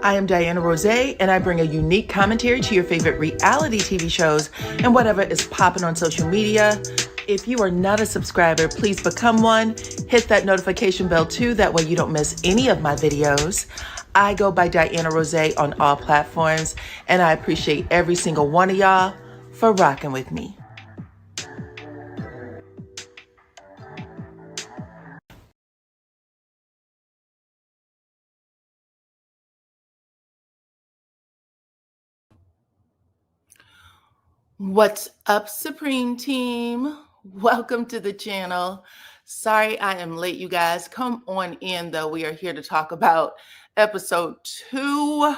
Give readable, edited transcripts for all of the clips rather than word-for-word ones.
I am DYANAROZAY, and I bring a unique commentary to your favorite reality TV shows and whatever is popping on social media. If you are not a subscriber, please become one. Hit that notification bell too, that way you don't miss any of my videos. I go by DYANAROZAY on all platforms, and I appreciate every single one of y'all for rocking with me. What's up, Supreme Team? Welcome to the channel. Sorry I am late, you guys. Come on in, though. We are here to talk about episode 2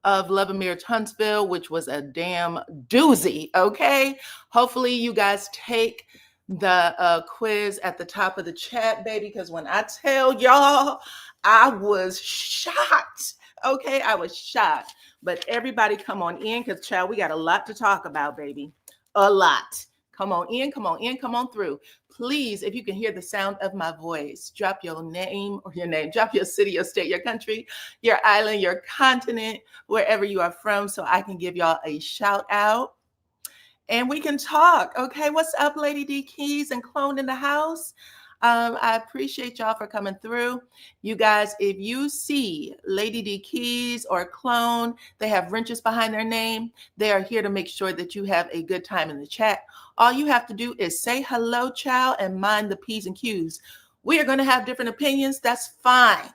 of LAMH Huntsville, which was a damn doozy, okay? Hopefully you guys take the quiz at the top of the chat, baby, because when I tell y'all, I was shocked, okay? I was shocked. But everybody come on in, because, child, we got a lot to talk about, baby. A lot. Come on in, come on in, come on through. Please, if you can hear the sound of my voice, drop your name, drop your city, your state, your country, your island, your continent, wherever you are from, so I can give y'all a shout out. And we can talk, okay? What's up, Lady D Keys and Clone in the house? I appreciate y'all for coming through. You guys, if you see Lady D Keys or Clone, they have wrenches behind their name. They are here to make sure that you have a good time in the chat. All you have to do is say hello, child, and mind the P's and Q's. We are going to have different opinions. That's fine.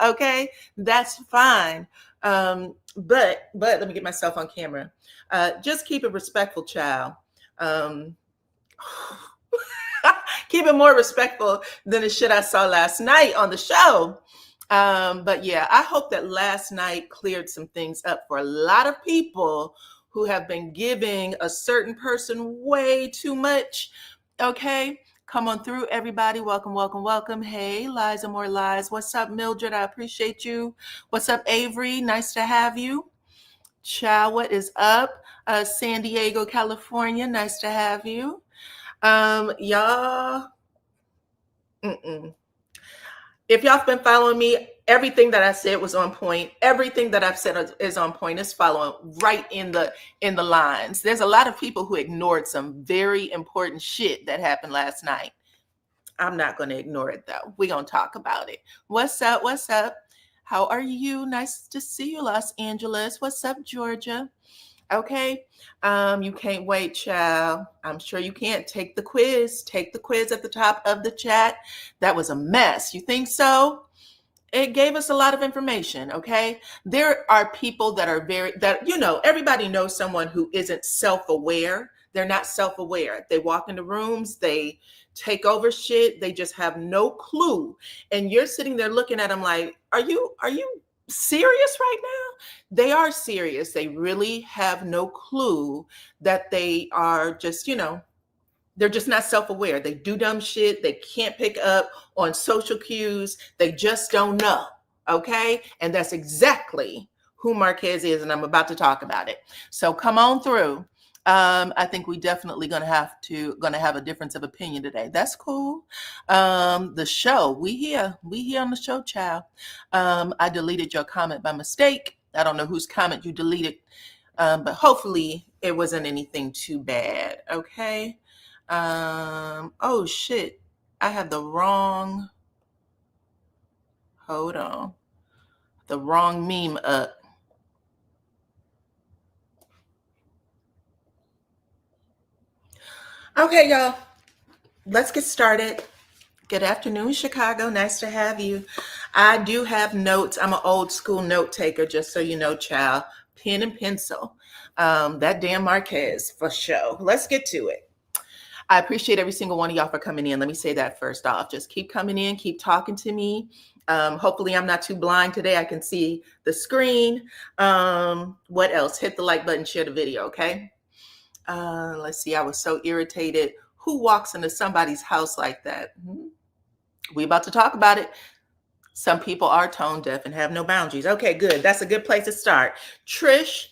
Okay? That's fine. But let me get myself on camera. Just keep it respectful, child. Keep it more respectful than the shit I saw last night on the show. But yeah, I hope that last night cleared some things up for a lot of people who have been giving a certain person way too much. Okay, come on through, everybody. Welcome, welcome, welcome. Hey, Liza More Lies. What's up, Mildred? I appreciate you. What's up, Avery? Nice to have you. Chow, what is up? San Diego, California. Nice to have you. Y'all, if y'all have been following me, everything that I said was on point. Everything that I've said is on point. It's following right in the lines. There's a lot of people who ignored some very important shit that happened last night. I'm not going to ignore it, though. We're going to talk about it. What's up? What's up? How are you? Nice to see you, Los Angeles. What's up, Georgia? Okay. You can't wait, child. I'm sure you can't. Take the quiz. Take the quiz at the top of the chat. That was a mess. You think so? It gave us a lot of information, okay? There are people that are everybody knows someone who isn't self-aware. They're not self-aware. They walk into rooms, they take over shit, they just have no clue. And you're sitting there looking at them like, are you serious right now? They are serious. They really have no clue that they are just, they're just not self-aware. They do dumb shit. They can't pick up on social cues. They just don't know. Okay. And that's exactly who Marquez is. And I'm about to talk about it. So come on through. I think we definitely gonna have a difference of opinion today. That's cool. The show, we here on the show, child. I deleted your comment by mistake. I don't know whose comment you deleted, but hopefully it wasn't anything too bad. Okay. Oh shit, I have the wrong meme up. Okay, y'all, let's get started. Good afternoon, Chicago. Nice to have you. I do have notes. I'm an old school note taker, just so you know, child. Pen and pencil. That damn Marquez for sure. Let's get to it. I appreciate every single one of y'all for coming in. Let me say that first off. Just keep coming in, keep talking to me. Hopefully I'm not too blind today. I can see the screen. What else? Hit the like button, share the video, okay? Let's see. I was so irritated. Who walks into somebody's house like that? We about to talk about it. Some people are tone deaf and have no boundaries. Okay, good. That's a good place to start. Trish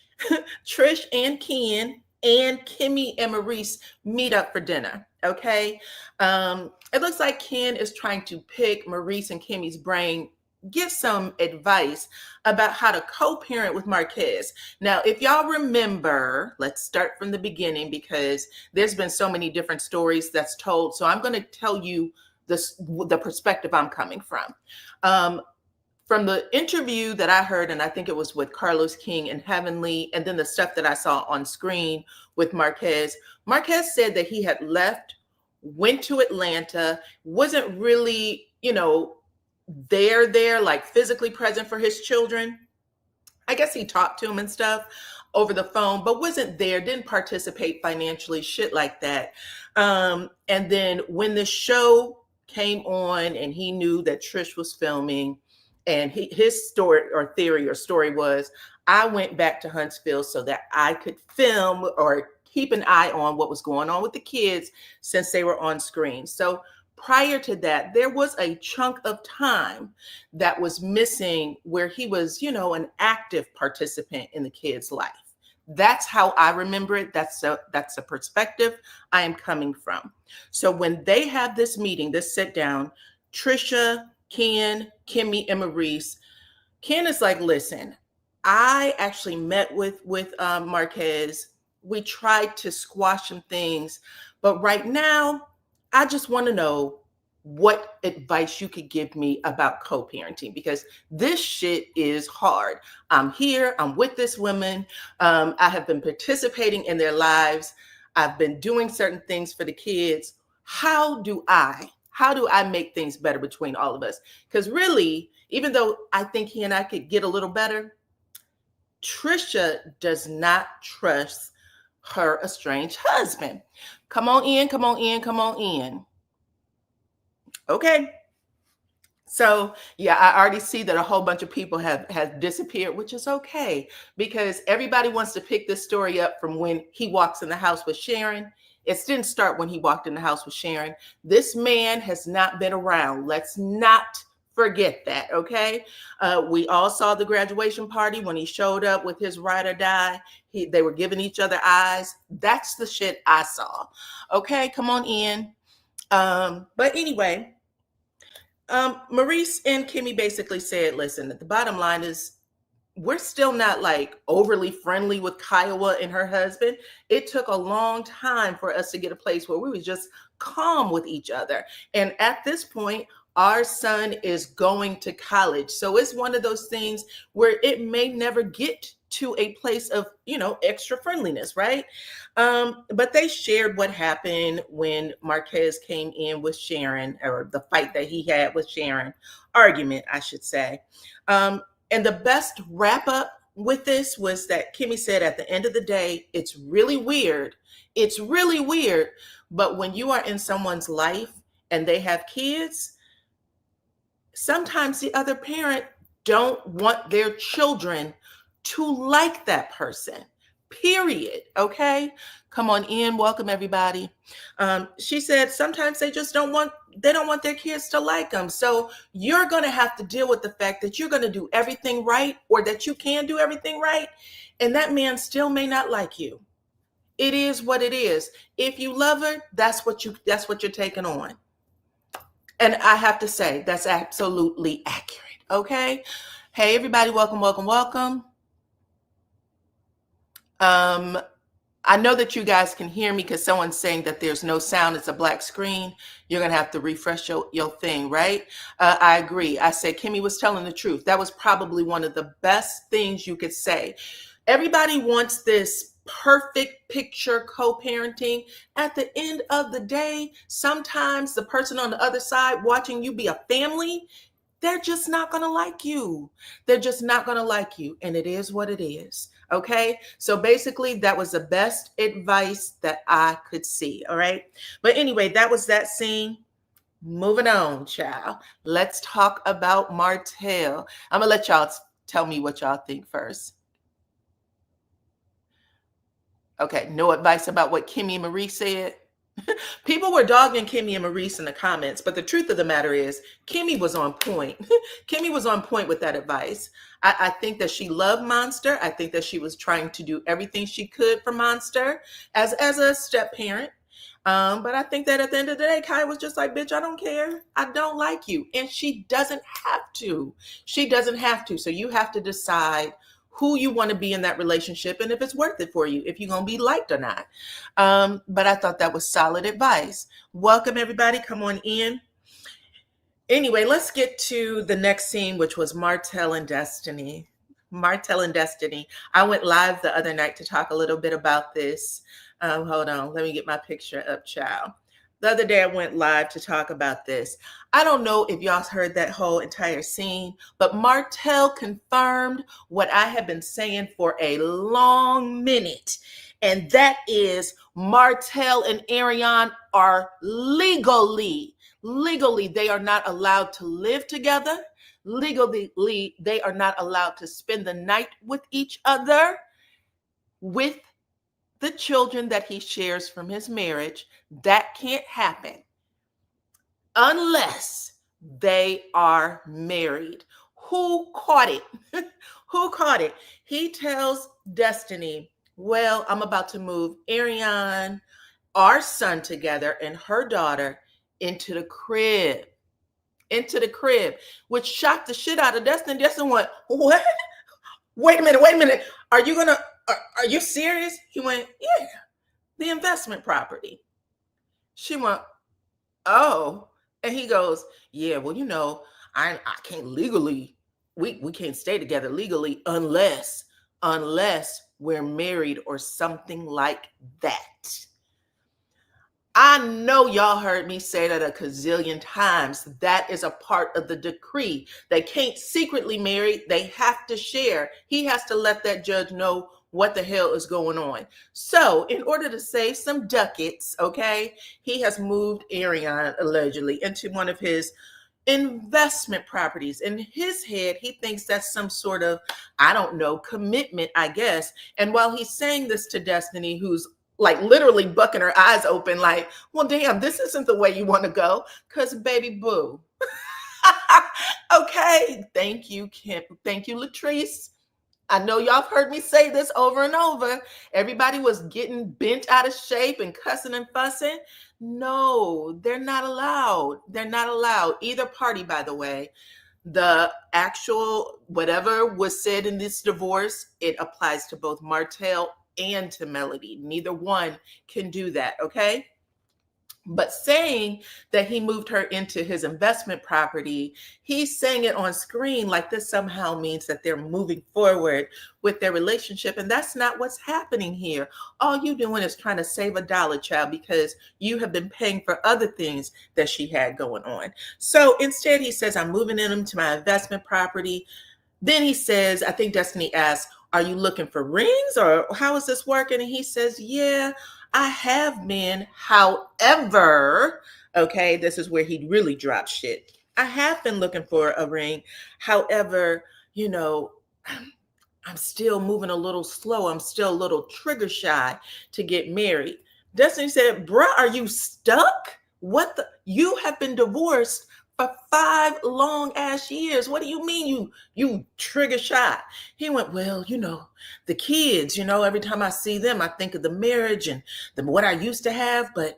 and Ken and Kimmy and Maurice meet up for dinner. Okay. It looks like Ken is trying to pick Maurice and Kimmy's brain get some advice about how to co-parent with Marquez. Now, if y'all remember, let's start from the beginning because there's been so many different stories that's told. So I'm going to tell you the perspective I'm coming from. From the interview that I heard, and I think it was with Carlos King and Heavenly, and then the stuff that I saw on screen with Marquez, Marquez said that he had left, went to Atlanta, wasn't really, there, like physically present for his children. I guess he talked to him and stuff over the phone, but wasn't there, didn't participate financially, shit like that. And then when the show came on and he knew that Trish was filming, and his story was, I went back to Huntsville so that I could film or keep an eye on what was going on with the kids since they were on screen. So prior to that, there was a chunk of time that was missing where he was, an active participant in the kid's life. That's how I remember it. That's a perspective I am coming from. So when they have this meeting, this sit down, Trisha, Ken, Kimmy, and Maurice, Ken is like, listen, I actually met with Marquez. We tried to squash some things, but right now, I just want to know what advice you could give me about co-parenting, because this shit is hard. I'm here, I'm with this woman. I have been participating in their lives. I've been doing certain things for the kids. How do I make things better between all of us? Because really, even though I think he and I could get a little better, Trisha does not trust her estranged husband. Come on in. Okay. So yeah, I already see that a whole bunch of people have disappeared, which is okay, because everybody wants to pick this story up from when he walks in the house with Sharon. It didn't start when he walked in the house with Sharon. This man has not been around. Let's not forget that, okay? We all saw the graduation party when he showed up with his ride or die. They were giving each other eyes. That's the shit I saw. Okay, come on in. But anyway, Maurice and Kimmy basically said, listen, the bottom line is we're still not like overly friendly with Kiowa and her husband. It took a long time for us to get a place where we were just calm with each other. And at this point, our son is going to college. So it's one of those things where it may never get to a place of, extra friendliness, right? But they shared what happened when Marquez came in with Sharon, or the fight that he had with Sharon, argument, I should say. And the best wrap up with this was that Kimmy said at the end of the day, it's really weird. It's really weird. But when you are in someone's life and they have kids, sometimes the other parent don't want their children to like that person, period. Okay. Come on in. Welcome everybody. She said, sometimes they don't want their kids to like them. So you're going to have to deal with the fact that you're going to do everything right, or that you can do everything right. And that man still may not like you. It is what it is. If you love her, that's what you're taking on. And I have to say, that's absolutely accurate. Okay. Hey, everybody. Welcome. I know that you guys can hear me because someone's saying that there's no sound. It's a black screen. You're going to have to refresh your thing, right? I agree. I said Kimmy was telling the truth. That was probably one of the best things you could say. Everybody wants this perfect picture co-parenting. At the end of the day, sometimes the person on the other side watching you be a family, they're just not going to like you. They're just not going to like you. And it is what it is. Okay. So basically that was the best advice that I could see. All right. But anyway, that was that scene. Moving on, child. Let's talk about Martell. I'm going to let y'all tell me what y'all think first. Okay. No advice about what Kimmy and Maurice said. People were dogging Kimmy and Maurice in the comments, but the truth of the matter is Kimmy was on point. Kimmy was on point with that advice. I think that she loved Monster. I think that she was trying to do everything she could for Monster as a step parent. But I think that at the end of the day, Kai was just like, bitch, I don't care. I don't like you. And she doesn't have to. She doesn't have to. So you have to decide who you want to be in that relationship and if it's worth it for you, if you're going to be liked or not. But I thought that was solid advice. Welcome, everybody. Come on in. Anyway, let's get to the next scene, which was Martell and Destiny. Martell and Destiny. I went live the other night to talk a little bit about this. Hold on, let me get my picture up, child. The other day I went live to talk about this. I don't know if y'all heard that whole entire scene, but Martell confirmed what I have been saying for a long minute. And that is Martell and Ariane are legally, they are not allowed to live together. Legally, they are not allowed to spend the night with each other, with the children that he shares from his marriage. That can't happen unless they are married. Who caught it? Who caught it? He tells Destiny, well, I'm about to move Ariane, our son, together, and her daughter into the crib. Which shocked the shit out of Destiny. Destiny went, what? Wait a minute. Are you serious? He went, yeah, the investment property. She went, oh. And he goes, yeah, well, I can't legally, we can't stay together legally unless we're married or something like that. I know y'all heard me say that a gazillion times. That is a part of the decree. They can't secretly marry. They have to share. He has to let that judge know what the hell is going on. So in order to save some ducats, okay, he has moved Ariane allegedly into one of his investment properties. In his head, he thinks that's some sort of, I don't know, commitment, I guess. And while he's saying this to Destiny, who's like literally bucking her eyes open, like, well, damn, this isn't the way you want to go, because baby boo. Okay, thank you, Kim. Thank you, Latrice. I know y'all have heard me say this over and over. Everybody was getting bent out of shape and cussing and fussing. No, they're not allowed. They're not allowed. Either party, by the way. The actual, whatever was said in this divorce, it applies to both Martell and to Melody. Neither one can do that, okay? But saying that he moved her into his investment property, he's saying it on screen like this somehow means that they're moving forward with their relationship. And that's not what's happening here. All you doing is trying to save a dollar, child, because you have been paying for other things that she had going on. So instead, he says, I'm moving in to my investment property. Then he says, I think Destiny asks, are you looking for rings or how is this working? And he says, yeah, I have been. However, okay, this is where he really drops shit. I have been looking for a ring. However, I'm still moving a little slow. I'm still a little trigger shy to get married. Destiny said, bruh, are you stuck? You have been divorced for 5 long ass years. What do you mean you trigger shy? He went, well, the kids, every time I see them, I think of the marriage and what I used to have. But,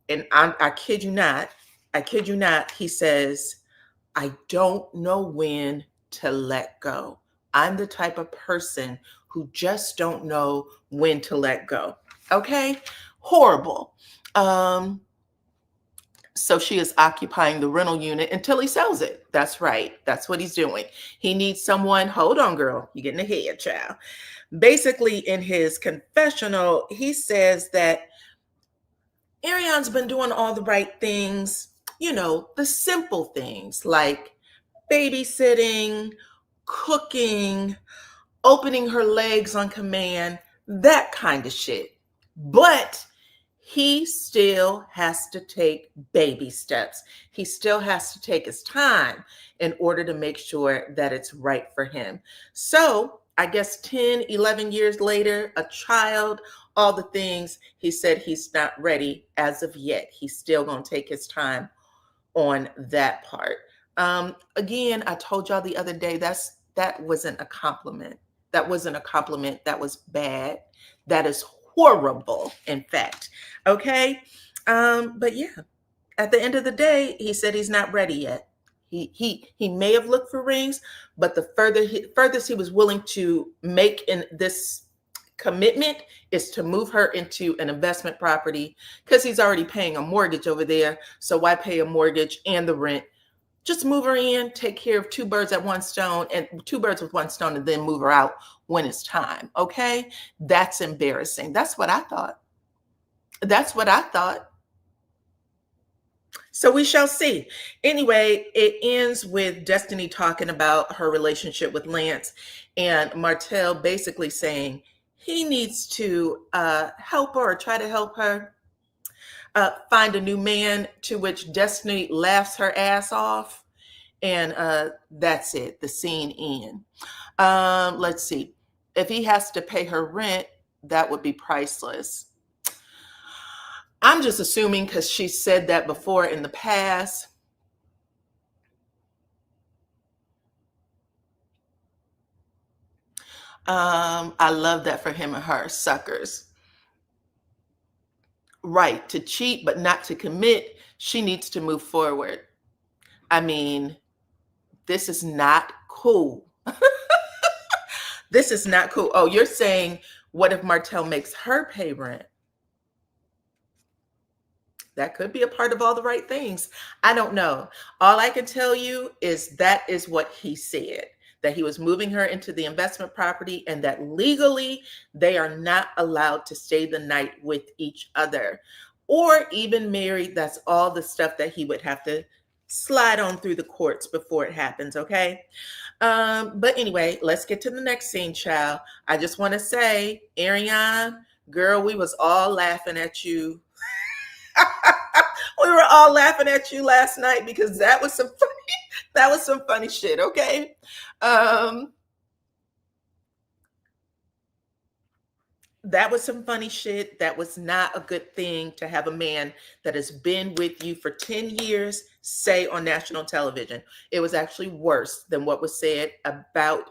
I kid you not, he says, I don't know when to let go. I'm the type of person who just don't know when to let go. Okay? Horrible. So she is occupying the rental unit until he sells it. That's right. That's what he's doing. He needs someone. Hold on, girl. You're getting ahead, child. Basically, in his confessional, he says that Ariane's been doing all the right things, the simple things like babysitting, cooking, opening her legs on command, that kind of shit. But he still has to take baby steps. He still has to take his time in order to make sure that it's right for him. So I guess 10, 11 years later, a child, all the things, he said he's not ready as of yet. He's still going to take his time on that part. Again, I told y'all the other day, that wasn't a compliment. That wasn't a compliment. That was bad. That is horrible, in fact. Okay. But yeah, at the end of the day, he said he's not ready yet. He may have looked for rings, but the furthest he was willing to make in this commitment is to move her into an investment property, because he's already paying a mortgage over there. So why pay a mortgage and the rent? Just move her in, take care of two birds at one stone, and two birds with one stone, and then move her out when it's time. Okay. That's embarrassing. That's what I thought. That's what I thought. So we shall see. Anyway, it ends with Destiny talking about her relationship with Lance, and Martell basically saying he needs to help her, or try to help her find a new man, to which Destiny laughs her ass off. And that's it. The scene ends. Let's see. If he has to pay her rent, that would be priceless. I'm just assuming because she said that before in the past. I love that for him and her. Suckers. Right. To cheat, but not to commit. She needs to move forward. I mean, this is not cool. This is not cool. Oh, you're saying, what if Martell makes her pay rent? That could be a part of all the right things. I don't know. All I can tell you is that is what he said, that he was moving her into the investment property, and that legally they are not allowed to stay the night with each other or even married. That's all the stuff that he would have to slide on through the courts before it happens. Okay. But anyway, let's get to the next scene, child. I just want to say, Ariana, girl, we was all laughing at you. We were all laughing at you last night, because that was some funny shit. Okay. That was some funny shit. That was not a good thing to have a man that has been with you for 10 years say on national television. It was actually worse than what was said about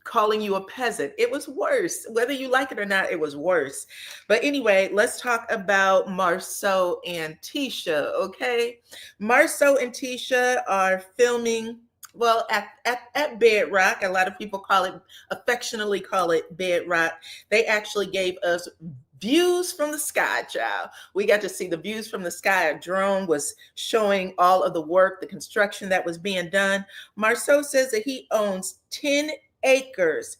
calling you a peasant. It was worse. Whether you like it or not, it was worse. But anyway, let's talk about Marceau and Tisha, okay? Marceau and Tisha are filming, well, at Bedrock. A lot of people affectionately call it Bedrock. They actually gave us views from the sky, child. We got to see the views from the sky. A drone was showing all of the work, the construction that was being done. Marceau says that he owns 10 acres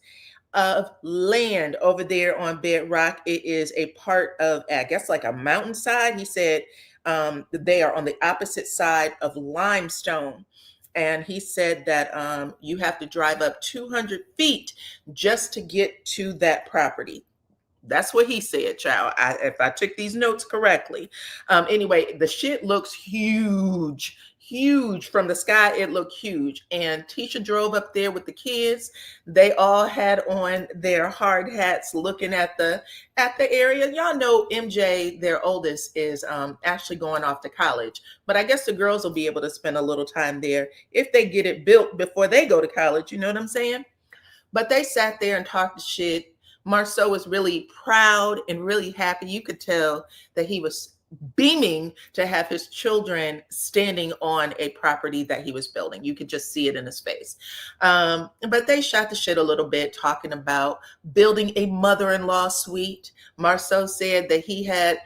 of land over there on Bedrock. It is a part of, I guess, like a mountainside. He said they are on the opposite side of limestone. And he said that you have to drive up 200 feet just to get to that property. That's what he said, child. If I took these notes correctly. Anyway, the shit looks huge from the sky. It looked huge. And Tisha drove up there with the kids. They all had on their hard hats, looking at the area. Y'all know MJ, their oldest, is actually going off to college. But I guess the girls will be able to spend a little time there if they get it built before they go to college. You know what I'm saying? But they sat there and talked shit. Marceau was really proud and really happy. You could tell that he was beaming to have his children standing on a property that he was building. You could just see it in his face. But they shot the shit a little bit, talking about building a mother-in-law suite. Marceau said that he had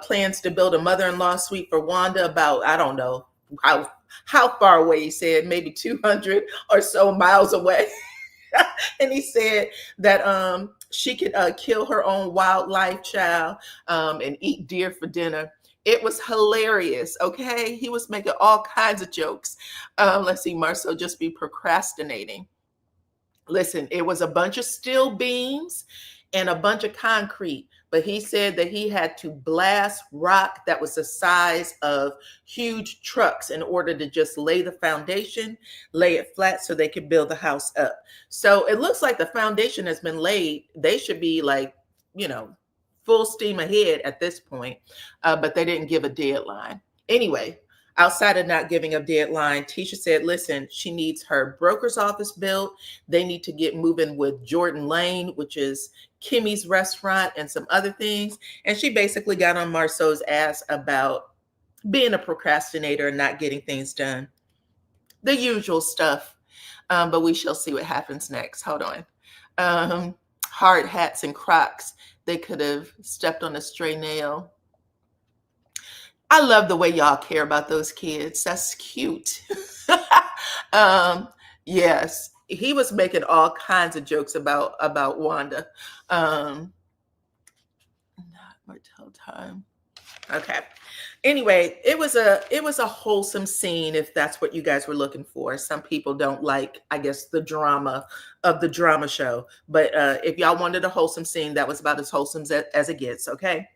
plans to build a mother-in-law suite for Wanda about, I don't know how far away. He said maybe 200 or so miles away. And he said that she could kill her own wildlife, child, and eat deer for dinner. It was hilarious, okay? He was making all kinds of jokes. Let's see, Marceau just be procrastinating. Listen, it was a bunch of steel beams and a bunch of concrete, but he said that he had to blast rock that was the size of huge trucks in order to just lay the foundation, lay it flat so they could build the house up. So it looks like the foundation has been laid. They should be like, full steam ahead at this point, but they didn't give a deadline. Anyway, Outside of not giving a deadline, Tisha said, listen, she needs her broker's office built. They need to get moving with Jordan Lane, which is Kimmy's restaurant, and some other things. And she basically got on Marceau's ass about being a procrastinator and not getting things done. The usual stuff. But we shall see what happens next. Hold on. Hard hats and Crocs. They could have stepped on a stray nail. I love the way y'all care about those kids. That's cute. Yes, he was making all kinds of jokes about Wanda. Not Martell time. Okay. Anyway, it was a wholesome scene, if that's what you guys were looking for. Some people don't like, I guess, the drama of the drama show. But if y'all wanted a wholesome scene, that was about as wholesome as it gets. Okay.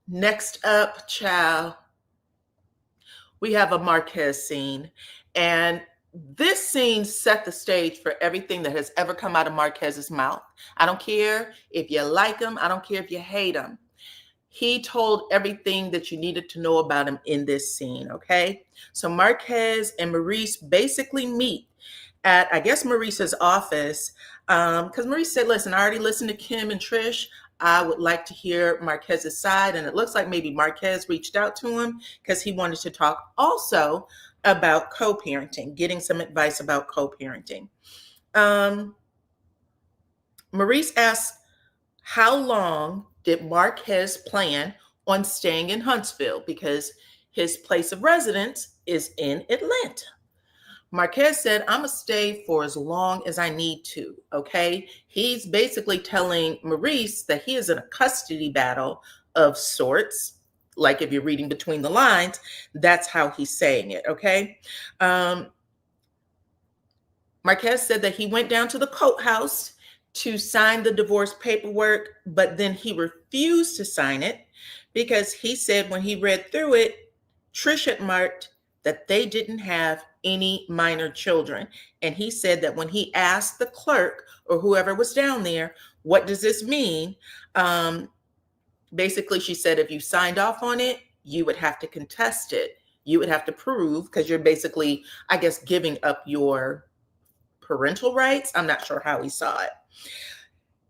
Next up, child, we have a Marquez scene. And this scene set the stage for everything that has ever come out of Marquez's mouth. I don't care if you like him. I don't care if you hate him. He told everything that you needed to know about him in this scene, okay? So Marquez and Maurice basically meet at, I guess, Maurice's office, because Maurice said, listen, I already listened to Kim and Trish. I would like to hear Marquez's side. And it looks like maybe Marquez reached out to him because he wanted to talk also about co-parenting, getting some advice about co-parenting. Maurice asked, how long did Marquez plan on staying in Huntsville? Because his place of residence is in Atlanta. Marquez said, I'm going to stay for as long as I need to, okay? He's basically telling Maurice that he is in a custody battle of sorts. Like if you're reading between the lines, that's how he's saying it, okay? Marquez said that he went down to the courthouse to sign the divorce paperwork, but then he refused to sign it because he said when he read through it, Trish had marked that they didn't have any minor children. And he said that when he asked the clerk or whoever was down there, what does this mean? Basically, she said, if you signed off on it, you would have to contest it. You would have to prove, because you're basically, I guess, giving up your parental rights. I'm not sure how he saw it.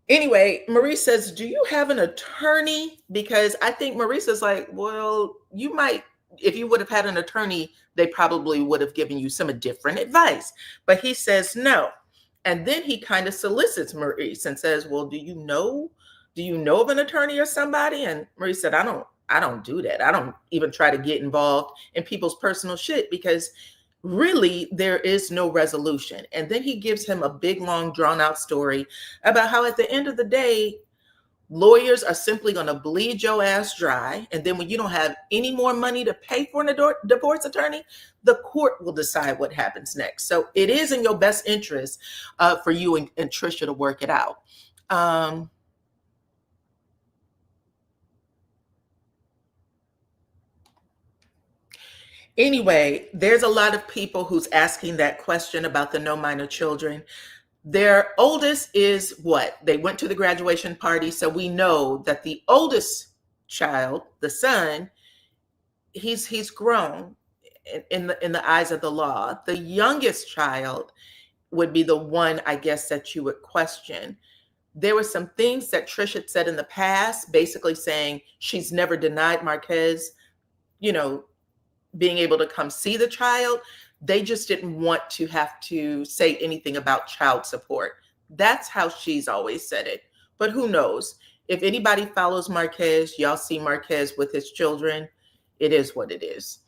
Anyway, Maurice says, do you have an attorney? Because I think Maurice is like, well, you might, if you would have had an attorney, they probably would have given you some different advice. But he says no. And then he kind of solicits Maurice and says, well, do you know of an attorney or somebody? And Maurice said, I don't do that. I don't even try to get involved in people's personal shit because really there is no resolution. And then he gives him a big, long, drawn out story about how at the end of the day, lawyers are simply going to bleed your ass dry. And then when you don't have any more money to pay for a divorce attorney, the court will decide what happens next. So it is in your best interest for you and Trisha to work it out. Anyway, there's a lot of people who's asking that question about the no minor children. Their oldest is what? They went to the graduation party. So we know that the oldest child, the son, he's grown in the eyes of the law. The youngest child would be the one, I guess, that you would question. There were some things that Trish had said in the past, basically saying she's never denied Marquez, being able to come see the child. They just didn't want to have to say anything about child support. That's how she's always said it. But who knows? If anybody follows Marquez, y'all see Marquez with his children, it is what it is.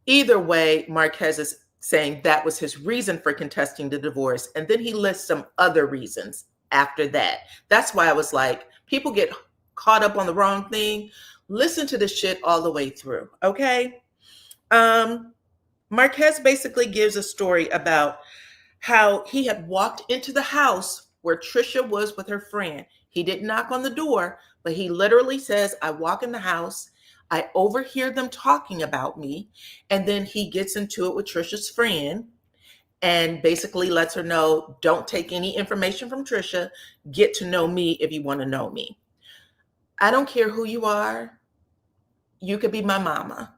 Either way, Marquez is saying that was his reason for contesting the divorce. And then he lists some other reasons after that. That's why I was like, people get caught up on the wrong thing. Listen to the shit all the way through, okay? Marquez basically gives a story about how he had walked into the house where Trisha was with her friend. He didn't knock on the door, but he literally says, I walk in the house, I overhear them talking about me, and then he gets into it with Trisha's friend and basically lets her know, don't take any information from Trisha, get to know me if you want to know me. I don't care who you are. You could be my mama.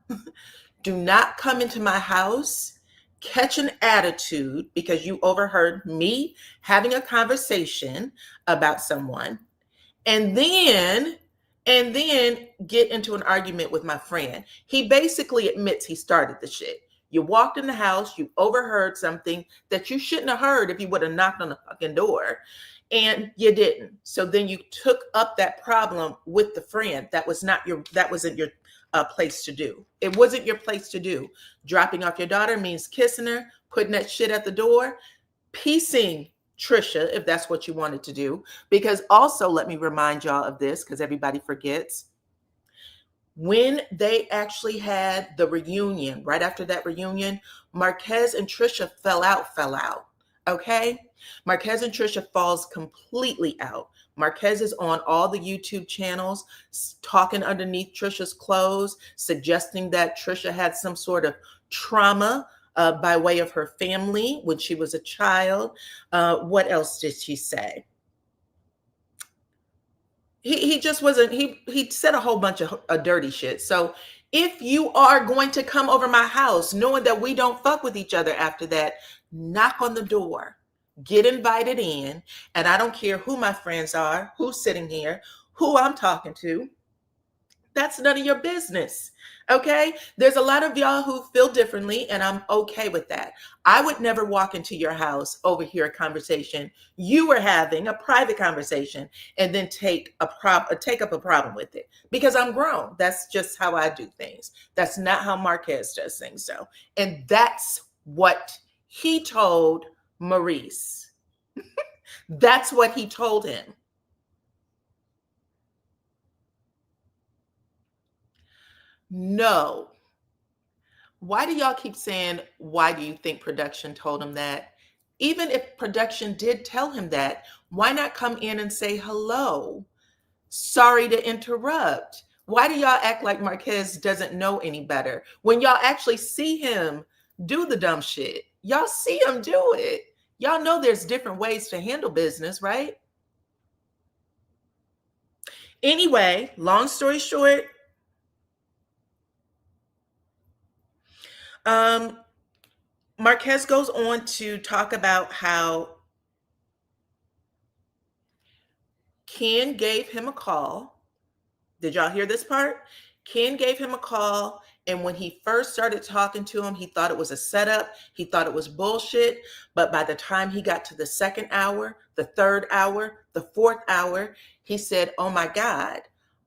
Do not come into my house, catch an attitude because you overheard me having a conversation about someone, and then get into an argument with my friend. He basically admits he started the shit. You walked in the house, you overheard something that you shouldn't have heard if you would have knocked on the fucking door, and you didn't. So then you took up that problem with the friend. That wasn't your place to do. It wasn't your place to do. Dropping off your daughter means kissing her, putting that shit at the door, piecing Trisha, if that's what you wanted to do. Because also, let me remind y'all of this because everybody forgets. When they actually had the reunion, right after that reunion, Marquez and Trisha fell out. Okay? Marquez and Trisha falls completely out. Marquez is on all the YouTube channels talking underneath Trisha's clothes, suggesting that Trisha had some sort of trauma by way of her family when she was a child. What else did she say? He just wasn't, he said a whole bunch of dirty shit. So if you are going to come over my house knowing that we don't fuck with each other after that, knock on the door, get invited in, and I don't care who my friends are, who's sitting here, who I'm talking to. That's none of your business. Okay? There's a lot of y'all who feel differently, and I'm okay with that. I would never walk into your house, overhear a conversation you were having, a private conversation, and then take up a problem with it because I'm grown. That's just how I do things. That's not how Marquez does things. So, and that's what he told Maurice. That's what he told him. No. Why do y'all keep saying, why do you think production told him that? Even if production did tell him that, why not come in and say, hello? Sorry to interrupt. Why do y'all act like Marquez doesn't know any better? When y'all actually see him do the dumb shit, y'all see him do it. Y'all know there's different ways to handle business, right? Anyway, long story short, Marquez goes on to talk about how Ken gave him a call. Did y'all hear this part? Ken gave him a call, and when he first started talking to him, he thought it was a setup. He thought it was bullshit. But by the time he got to the second hour, the third hour, the fourth hour, he said, oh my God,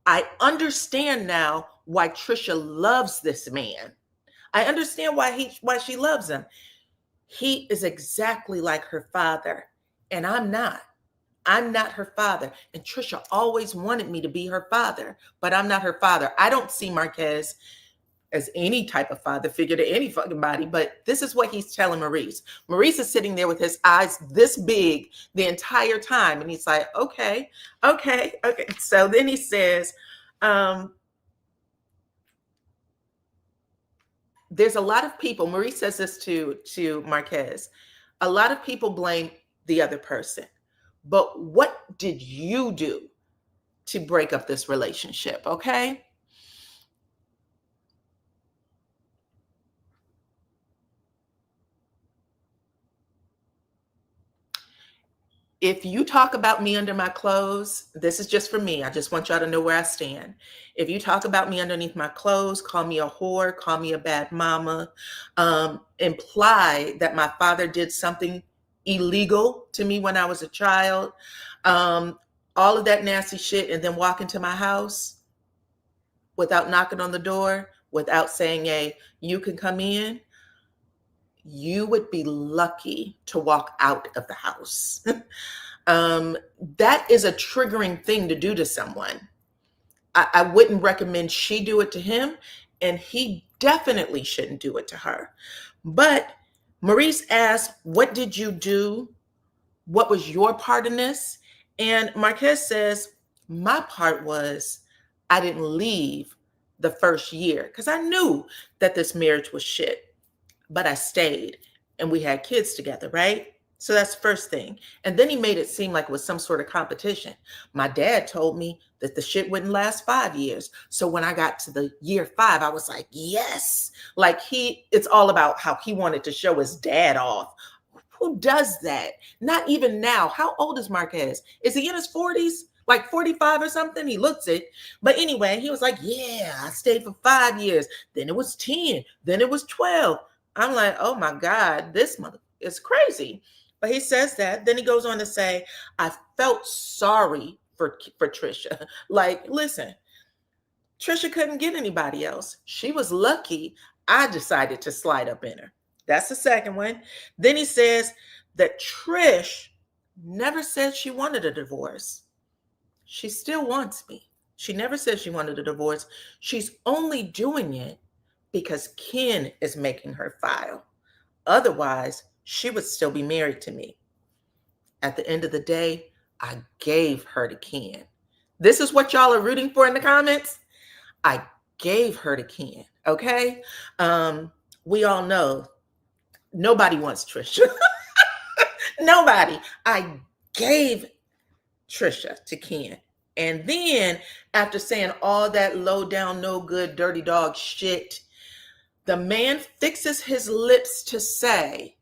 I understand now why Trisha loves this man. I understand why she loves him. He is exactly like her father, and I'm not. I'm not her father. And Trisha always wanted me to be her father, but I'm not her father. I don't see Marquez as any type of father figure to any fucking body, but this is what he's telling Maurice. Maurice is sitting there with his eyes this big the entire time, and he's like, okay. So then he says, there's a lot of people, Maurice says this to Marquez, a lot of people blame the other person. But what did you do to break up this relationship? Okay. If you talk about me under my clothes, this is just for me. I just want y'all to know where I stand. If you talk about me underneath my clothes, call me a whore, call me a bad mama, imply that my father did something illegal to me when I was a child, all of that nasty shit, and then walk into my house without knocking on the door, without saying, hey, you can come in, you would be lucky to walk out of the house. That is a triggering thing to do to someone. I wouldn't recommend she do it to him, and he definitely shouldn't do it to her. But Maurice asked, what did you do? What was your part in this? And Marquez says, my part was I didn't leave the first year because I knew that this marriage was shit, but I stayed and we had kids together, right? So that's the first thing. And then he made it seem like it was some sort of competition. My dad told me that the shit wouldn't last 5 years. So when I got to the year 5, I was like, yes. Like it's all about how he wanted to show his dad off. Who does that? Not even now. How old is Marquez? Is he in his 40s? Like 45 or something? He looks it. But anyway, he was like, yeah, I stayed for 5 years. Then it was 10. Then it was 12. I'm like, oh my God, this mother is crazy. But he says that. Then he goes on to say, I felt sorry for Trisha. Like, listen, Trisha couldn't get anybody else. She was lucky I decided to slide up in her. That's the second one. Then he says that Trish never said she wanted a divorce. She still wants me. She never said she wanted a divorce. She's only doing it because Ken is making her file. Otherwise, she would still be married to me. At the end of the day, I gave her to Ken. This is what y'all are rooting for in the comments. I gave her to Ken, okay? We all know nobody wants Trisha. Nobody. I gave Trisha to Ken. And then after saying all that low down, no good, dirty dog shit, the man fixes his lips to say,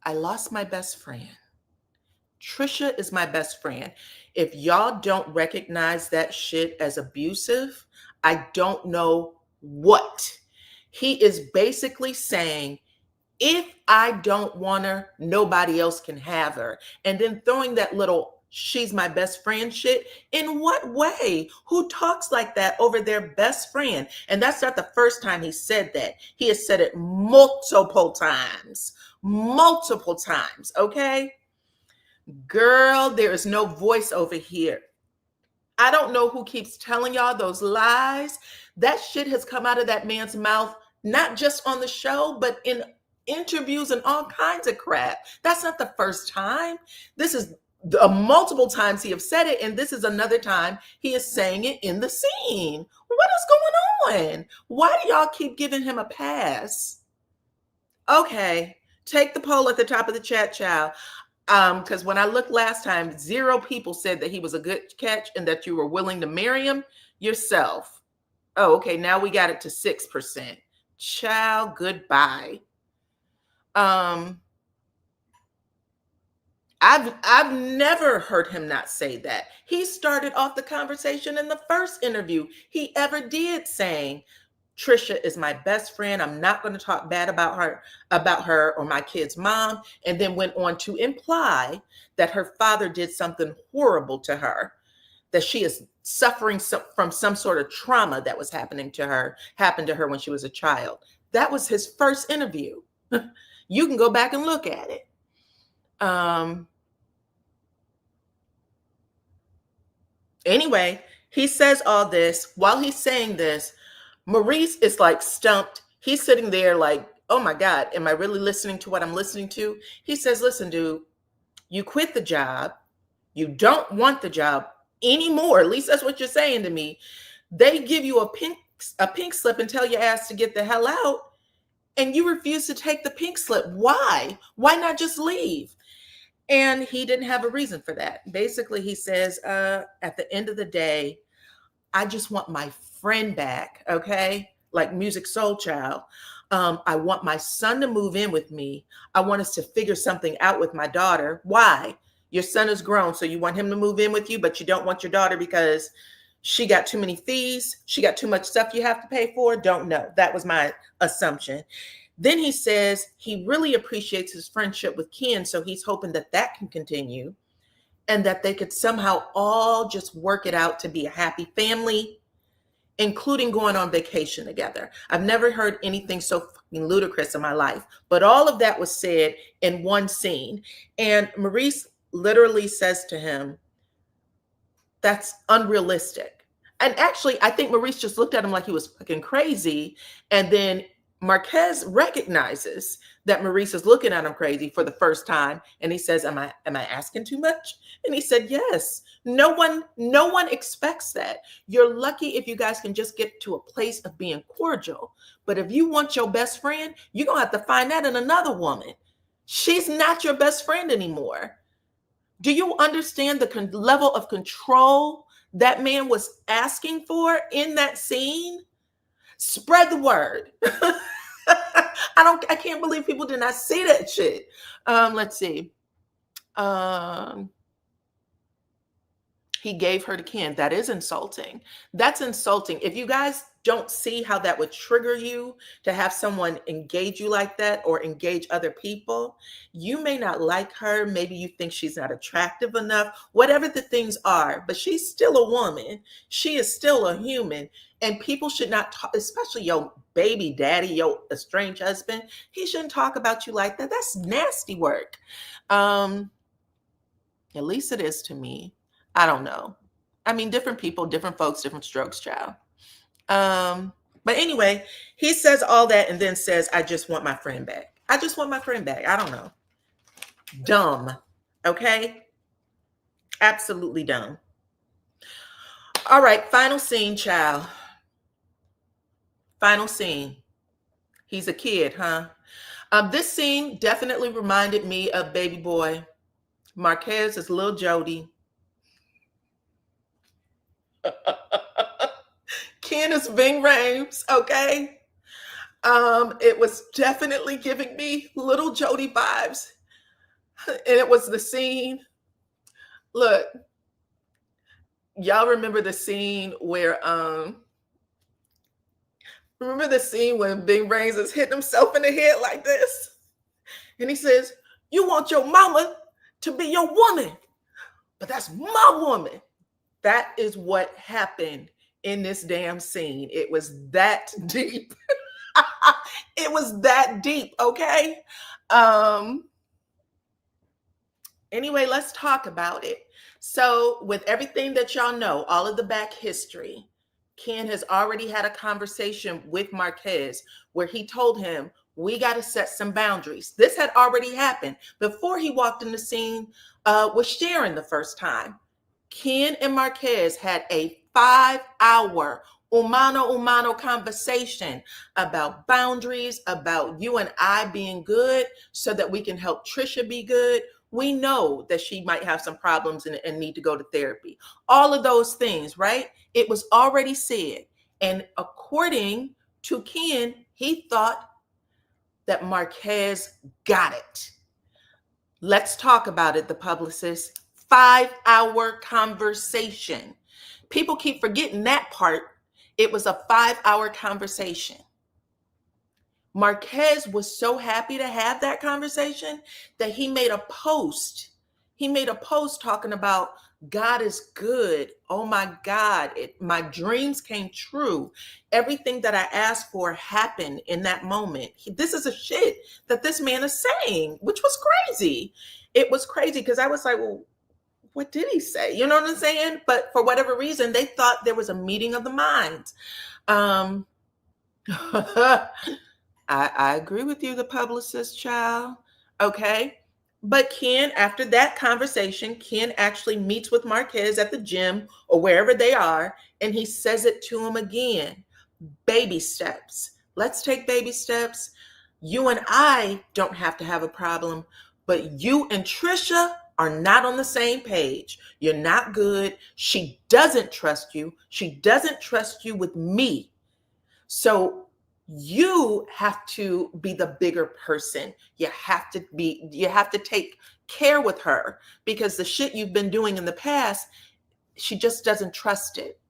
I lost my best friend. Trisha is my best friend. If y'all don't recognize that shit as abusive, I don't know what. He is basically saying, if I don't want her, nobody else can have her. And then throwing that little she's my best friend shit. In what way? Who talks like that over their best friend? And that's not the first time he said that. He has said it multiple times. Multiple times, okay? Girl, there is no voice over here. I don't know who keeps telling y'all those lies. That shit has come out of that man's mouth, not just on the show, but in interviews and all kinds of crap. That's not the first time. This is multiple times he have said it, and this is another time he is saying it in the scene. What is going on? Why do y'all keep giving him a pass? Okay, take the poll at the top of the chat, child. Because when I looked last time, 0 people said that he was a good catch and that you were willing to marry him yourself. Oh, okay, now we got it to 6%. Child, goodbye. I've never heard him not say that. He started off the conversation in the first interview he ever did saying, Trisha is my best friend. I'm not going to talk bad about her or my kid's mom. And then went on to imply that her father did something horrible to her, that she is suffering from some sort of trauma that was happened to her when she was a child. That was his first interview. You can go back and look at it. Anyway, he says all this. While he's saying this, Maurice is like stumped. He's sitting there like, oh my God, am I really listening to what I'm listening to? He says, listen, dude, you quit the job. You don't want the job anymore. At least that's what you're saying to me. They give you a pink slip and tell your ass to get the hell out. And you refuse to take the pink slip. Why? Why not just leave? And he didn't have a reason for that. Basically, he says, at the end of the day, I just want my friend back, okay? Like Music Soul Child. I want my son to move in with me. I want us to figure something out with my daughter. Why? Your son is grown, so you want him to move in with you, but you don't want your daughter because she got too many fees. She got too much stuff you have to pay for. Don't know. That was my assumption. Then he says he really appreciates his friendship with Ken, so he's hoping that that can continue and that they could somehow all just work it out to be a happy family, including going on vacation together. I've never heard anything so fucking ludicrous in my life, but all of that was said in one scene. And Maurice literally says to him, that's unrealistic. And actually, I think Maurice just looked at him like he was fucking crazy. And then Marquez recognizes that Maurice is looking at him crazy for the first time. And he says, am I asking too much? And he said, yes. No one expects that. You're lucky if you guys can just get to a place of being cordial. But if you want your best friend, you're going to have to find that in another woman. She's not your best friend anymore. Do you understand the level of control that man was asking for in that scene? Spread the word. I can't believe people did not see that shit. Let's see. Um, he gave her to Ken. That is insulting. That's insulting. If you guys don't see how that would trigger you to have someone engage you like that or engage other people, you may not like her. Maybe you think she's not attractive enough, whatever the things are, but she's still a woman. She is still a human. And people should not talk, especially your baby daddy, your estranged husband. He shouldn't talk about you like that. That's nasty work. At least it is to me. I don't know. I mean, different people, different folks, different strokes, child. But anyway, he says all that and then says, I just want my friend back. I just want my friend back. I don't know. Dumb. Okay? Absolutely dumb. All right, final scene, child. Final scene. He's a kid, huh? This scene definitely reminded me of Baby Boy. Marquez is little Jody. Ken is Ving Rhames, okay? It was definitely giving me little Jody vibes. And it was the scene. Look, y'all remember the scene where remember the scene when Ving Rhames is hitting himself in the head like this? And he says, you want your mama to be your woman, but that's my woman. That is what happened in this damn scene. It was that deep. It was that deep, okay? Anyway, let's talk about it. So with everything that y'all know, all of the back history, Ken has already had a conversation with Marquez where he told him, we got to set some boundaries. This had already happened before he walked in the scene with Sharon the first time. Ken and Marquez had a 5-hour umano conversation about boundaries, about you and I being good so that we can help Trisha be good. We know that she might have some problems and need to go to therapy. All of those things, right? It was already said. And according to Ken, he thought that Marquez got it. Let's talk about it, the publicist. 5-hour conversation. People keep forgetting that part. It was a 5-hour conversation. Marquez was so happy to have that conversation that he made a post. He made a post talking about God is good. Oh my God, my dreams came true. Everything that I asked for happened in that moment. This is a shit that this man is saying, which was crazy. It was crazy because I was like, well, what did he say? You know what I'm saying? But for whatever reason, they thought there was a meeting of the minds. I agree with you, the publicist, child. Okay. But Ken, after that conversation, Ken actually meets with Marquez at the gym or wherever they are, and he says it to him again. Baby steps. Let's take baby steps. You and I don't have to have a problem, but you and Trisha are not on the same page. You're not good. She doesn't trust you. She doesn't trust you with me. So you have to be the bigger person. You have to take care with her because the shit you've been doing in the past, she just doesn't trust it.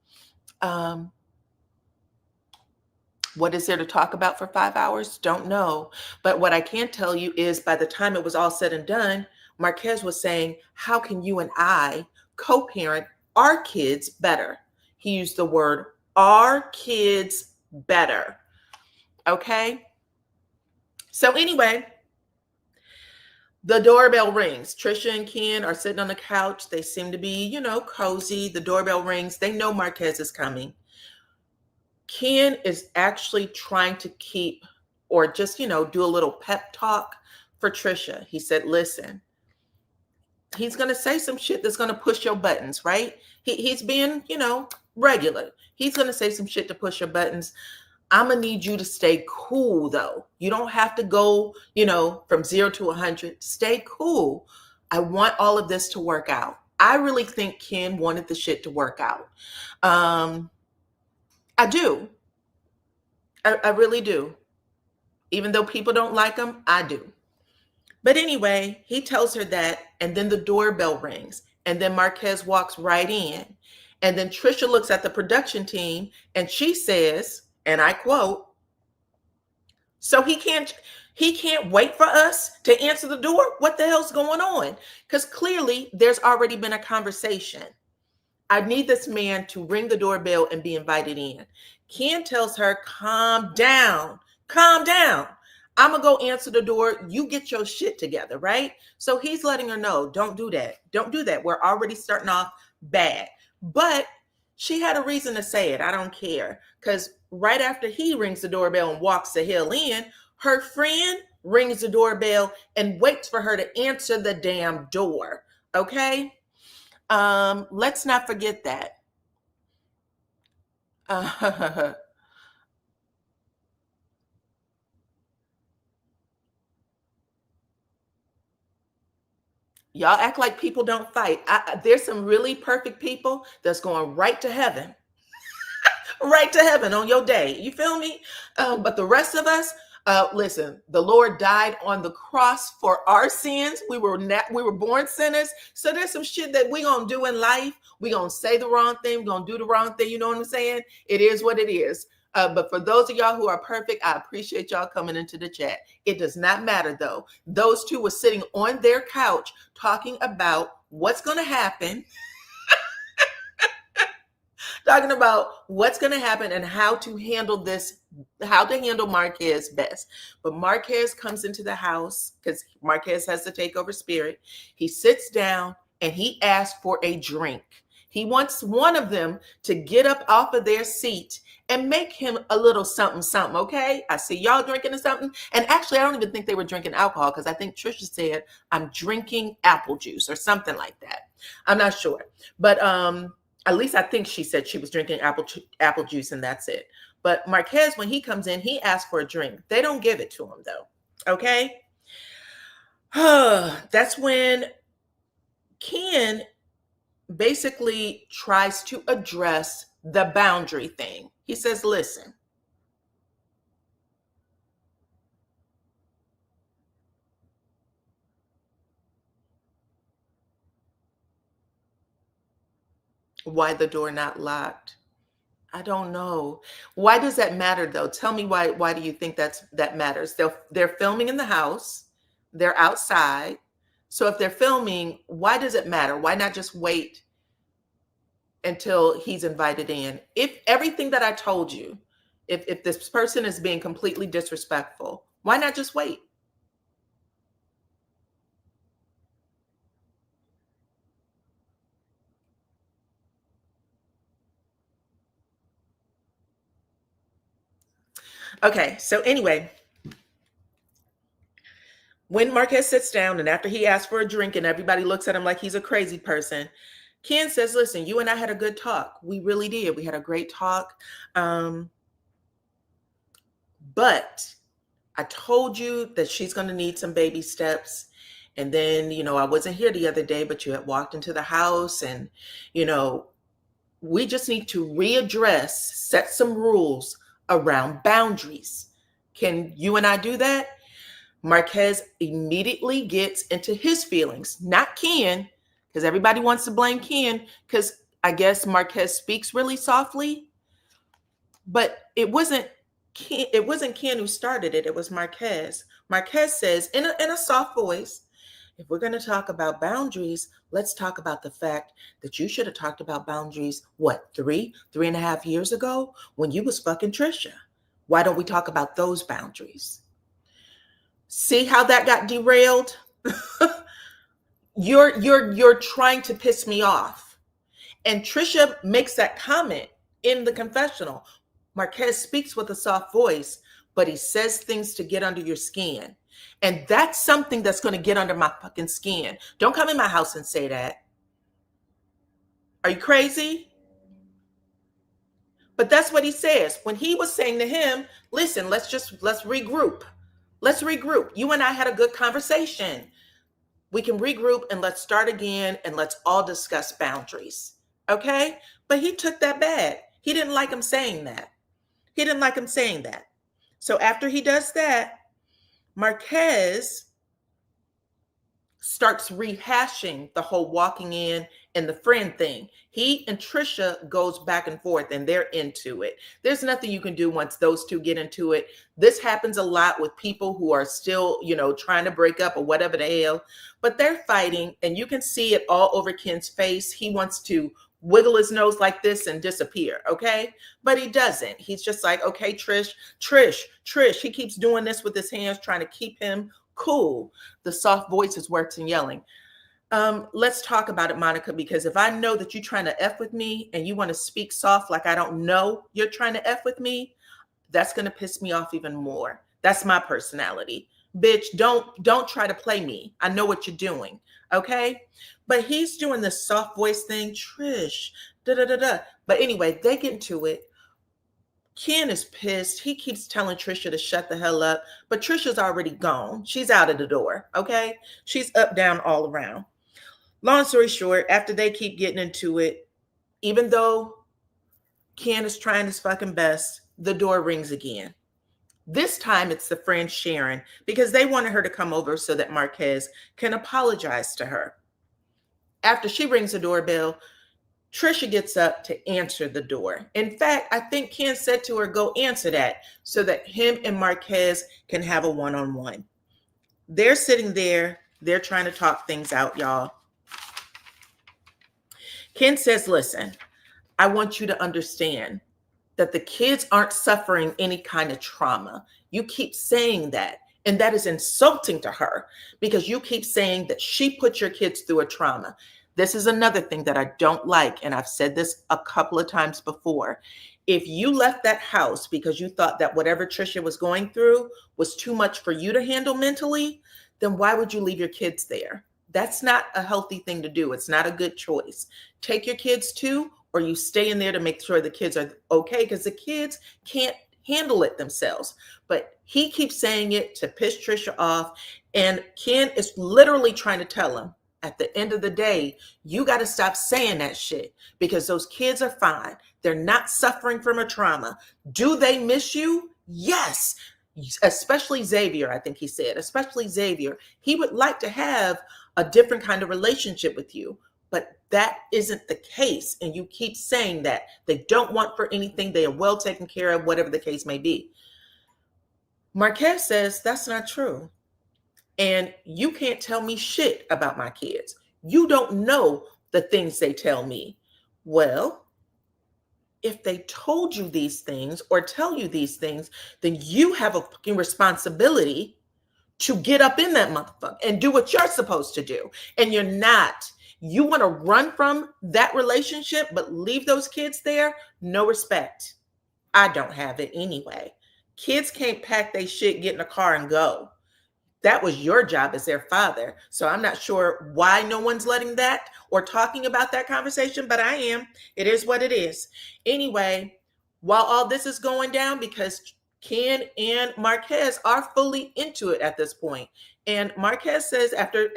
What is there to talk about for 5 hours? Don't know. But what I can tell you is by the time it was all said and done, Marquez was saying, how can you and I co-parent our kids better? He used the word our kids better. Okay. So anyway, the doorbell rings. Trisha and Ken are sitting on the couch. They seem to be, cozy. The doorbell rings. They know Marquez is coming. Ken is actually trying to keep or just, do a little pep talk for Trisha. He said, listen, he's going to say some shit that's going to push your buttons, right? He's being, regular. He's going to say some shit to push your buttons. I'm going to need you to stay cool, though. You don't have to go, from 0 to 100. Stay cool. I want all of this to work out. I really think Ken wanted the shit to work out. I do. I really do. Even though people don't like him, I do. But anyway, he tells her that, and then the doorbell rings, and then Marquez walks right in. And then Trisha looks at the production team, and she says, and I quote, "So he can't wait for us to answer the door? What the hell's going on?" Because clearly there's already been a conversation. I need this man to ring the doorbell and be invited in. Ken tells her, calm down. I'm going to go answer the door. You get your shit together, right? So he's letting her know, don't do that. Don't do that. We're already starting off bad. But she had a reason to say it. I don't care. Because right after he rings the doorbell and walks the hell in, her friend rings the doorbell and waits for her to answer the damn door. Okay? Let's not forget that. Y'all act like people don't fight. There's some really perfect people that's going right to heaven. Right to heaven on your day. You feel me? But the rest of us, listen, the Lord died on the cross for our sins. We were born sinners. So there's some shit that we gonna do in life. We gonna say the wrong thing. We gonna do the wrong thing. You know what I'm saying? It is what it is. But for those of y'all who are perfect, I appreciate y'all coming into the chat. It does not matter though. Those two were sitting on their couch talking about what's going to happen. Talking about what's going to happen and how to handle this, how to handle Marquez best. But Marquez comes into the house because Marquez has the takeover spirit. He sits down and he asks for a drink. He wants one of them to get up off of their seat and make him a little something, something, okay? I see y'all drinking or something. And actually, I don't even think they were drinking alcohol because I think Trisha said, I'm drinking apple juice or something like that. I'm not sure. But at least I think she said she was drinking apple juice and that's it. But Marquez, when he comes in, he asks for a drink. They don't give it to him though, okay? That's when Ken basically tries to address the boundary thing. He says, listen, why the door not locked? I don't know. Why does that matter though? Tell me why do you think that matters? They're filming in the house. They're outside. So if they're filming, why does it matter? Why not just wait until he's invited in? If everything that I told you, if this person is being completely disrespectful, why not just wait? Okay, so anyway, when Marquez sits down and after he asks for a drink and everybody looks at him like he's a crazy person, Ken says, listen, you and I had a good talk. We really did. We had a great talk. But I told you that she's going to need some baby steps. And then, I wasn't here the other day, but you had walked into the house and, we just need to readdress, set some rules around boundaries. Can you and I do that? Marquez immediately gets into his feelings, not Ken, because everybody wants to blame Ken because I guess Marquez speaks really softly, but it wasn't Ken who started it. It was Marquez. Marquez says in a soft voice, if we're going to talk about boundaries, let's talk about the fact that you should have talked about boundaries, what, 3.5 years ago when you was fucking Trisha. Why don't we talk about those boundaries? See how that got derailed? You're trying to piss me off. And Trisha makes that comment in the confessional. Marquez speaks with a soft voice, but he says things to get under your skin. And that's something that's going to get under my fucking skin. Don't come in my house and say that. Are you crazy? But that's what he says. When he was saying to him, listen, let's regroup. Let's regroup. You and I had a good conversation. We can regroup and let's start again and let's all discuss boundaries. Okay? But he took that bad. He didn't like him saying that. He didn't like him saying that. So after he does that, Marquez starts rehashing the whole walking in and the friend thing. He and Trisha goes back and forth and they're into it. There's nothing you can do once those two get into it. This happens a lot with people who are still, trying to break up or whatever the hell, but they're fighting and you can see it all over Ken's face. He wants to wiggle his nose like this and disappear, okay? But he doesn't. He's just like, okay, Trish. He keeps doing this with his hands, trying to keep him cool. The soft voice is worse than yelling. Let's talk about it, Monica, because if I know that you're trying to F with me and you want to speak soft like I don't know you're trying to F with me, that's going to piss me off even more. That's my personality. Bitch, don't try to play me. I know what you're doing, okay? But he's doing this soft voice thing, Trish, da-da-da-da. But anyway, they get into it. Ken is pissed. He keeps telling Trisha to shut the hell up, but Trisha's already gone. She's out of the door, okay? She's up, down, all around. Long story short, after they keep getting into it, even though Ken is trying his fucking best, the door rings again. This time it's the friend Sharon, because they wanted her to come over so that Marquez can apologize to her. After she rings the doorbell, Trisha gets up to answer the door. In fact, I think Ken said to her, go answer that so that him and Marquez can have a one-on-one. They're sitting there. They're trying to talk things out, y'all. Ken says, listen, I want you to understand that the kids aren't suffering any kind of trauma. You keep saying that, and that is insulting to her because you keep saying that she put your kids through a trauma. This is another thing that I don't like, and I've said this a couple of times before. If you left that house because you thought that whatever Trisha was going through was too much for you to handle mentally, then why would you leave your kids there? That's not a healthy thing to do. It's not a good choice. Take your kids too, or you stay in there to make sure the kids are okay, because the kids can't handle it themselves. But he keeps saying it to piss Trisha off, and Ken is literally trying to tell him, at the end of the day, you got to stop saying that shit because those kids are fine. They're not suffering from a trauma. Do they miss you? Yes. Especially Xavier, I think he said, especially Xavier. He would like to have a different kind of relationship with you, but that isn't the case. And you keep saying that they don't want for anything. They are well taken care of, whatever the case may be. Marquez says that's not true. And you can't tell me shit about my kids. You don't know the things they tell me. Well, if they told you these things or tell you these things, then you have a fucking responsibility to get up in that motherfucker and do what you're supposed to do. And you're not. You want to run from that relationship, but leave those kids there? No respect. I don't have it anyway. Kids can't pack their shit, get in a car and go. That was your job as their father. So I'm not sure why no one's letting that or talking about that conversation, but I am. It is what it is. Anyway, while all this is going down, because Ken and Marquez are fully into it at this point. And Marquez says, after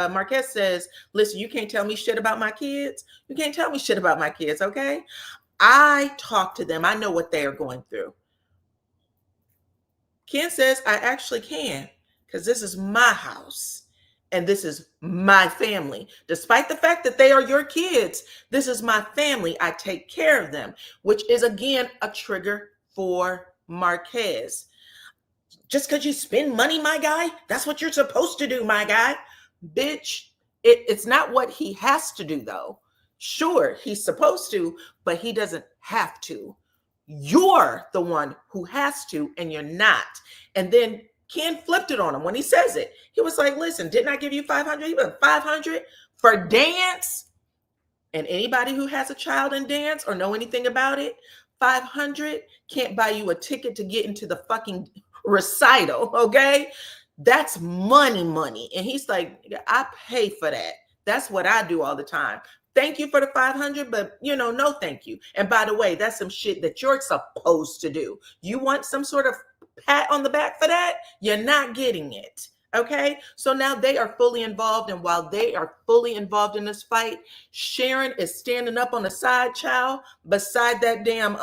Marquez says, listen, you can't tell me shit about my kids. You can't tell me shit about my kids, okay? I talk to them. I know what they are going through. Ken says, I actually can, because this is my house and this is my family. Despite the fact that they are your kids, this is my family. I take care of them, which is, again, a trigger for Marquez. Just because you spend money, my guy, that's what you're supposed to do, my guy. Bitch, it's not what he has to do, though. Sure, he's supposed to, but he doesn't have to. You're the one who has to, and you're not. And then Ken flipped it on him when he says it. He was like, listen, didn't I give you 500? You went 500 for dance? And anybody who has a child in dance or know anything about it, 500 can't buy you a ticket to get into the fucking recital, okay? That's money. And he's like, I pay for that. That's what I do all the time. Thank you for the 500, but no thank you. And by the way, that's some shit that you're supposed to do. You want some sort of pat on the back for that? You're not getting it. Okay, so now they are fully involved, and while they are fully involved in this fight, Sharon is standing up on the side, child, beside that damn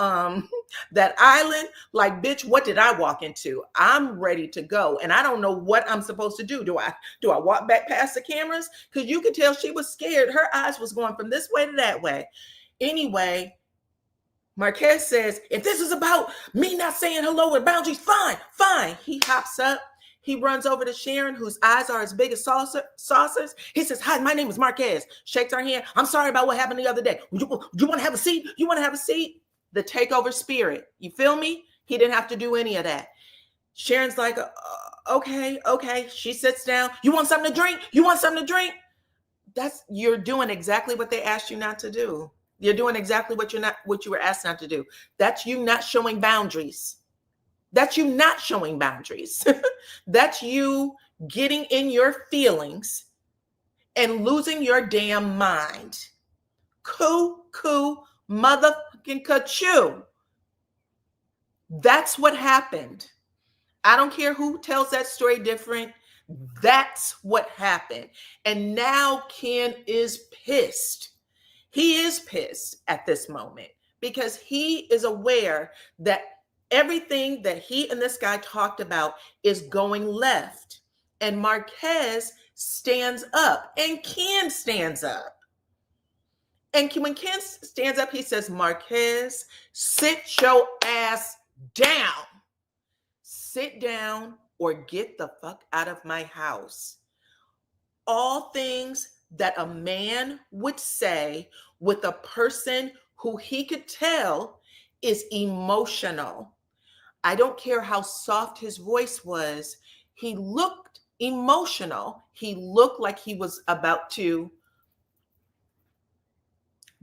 that island. Like, bitch, what did I walk into? I'm ready to go, and I don't know what I'm supposed to do. Do I walk back past the cameras? Because you could tell she was scared. Her eyes was going from this way to that way. Anyway, Marquez says, if this is about me not saying hello with boundaries, fine, fine. He hops up. He runs over to Sharon, whose eyes are as big as saucers. He says, hi, my name is Marquez. Shakes her hand. I'm sorry about what happened the other day. You want to have a seat? You want to have a seat? The takeover spirit. You feel me? He didn't have to do any of that. Sharon's like, okay. She sits down. You want something to drink? You want something to drink? You're doing exactly what they asked you not to do. You're doing exactly what you were asked not to do. That's you not showing boundaries. That's you not showing boundaries. That's you getting in your feelings and losing your damn mind. Coo, motherfucking ka-choo. That's what happened. I don't care who tells that story different. That's what happened. And now Ken is pissed. He is pissed at this moment because he is aware that everything that he and this guy talked about is going left. And Marquez stands up, and Ken stands up. And when Ken stands up, he says, Marquez, sit your ass down. Sit down or get the fuck out of my house. All things that a man would say with a person who he could tell is emotional. I don't care how soft his voice was. He looked emotional. He looked like he was about to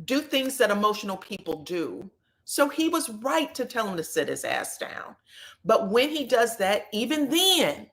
do things that emotional people do. So he was right to tell him to sit his ass down. But when he does that, even then,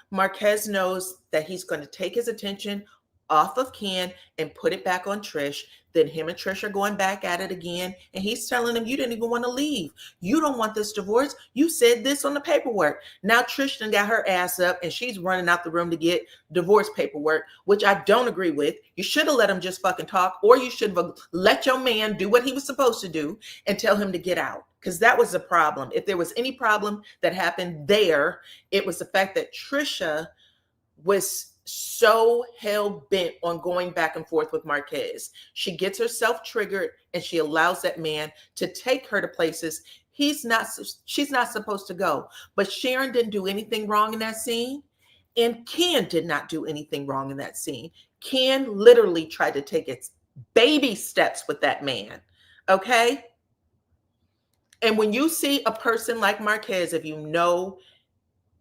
Marquez knows that he's going to take his attention off of Ken and put it back on Trish. Then him and Trish are going back at it again. And he's telling him, you didn't even want to leave. You don't want this divorce. You said this on the paperwork. Now Trish done got her ass up and she's running out the room to get divorce paperwork, which I don't agree with. You should have let him just fucking talk, or you should have let your man do what he was supposed to do and tell him to get out. Because that was the problem. If there was any problem that happened there, it was the fact that Trisha was so hell-bent on going back and forth with Marquez. She gets herself triggered and she allows that man to take her to places she's not supposed to go. But Sharon didn't do anything wrong in that scene, and Ken did not do anything wrong in that scene. Ken literally tried to take its baby steps with that man. Okay? And when you see a person like Marquez, if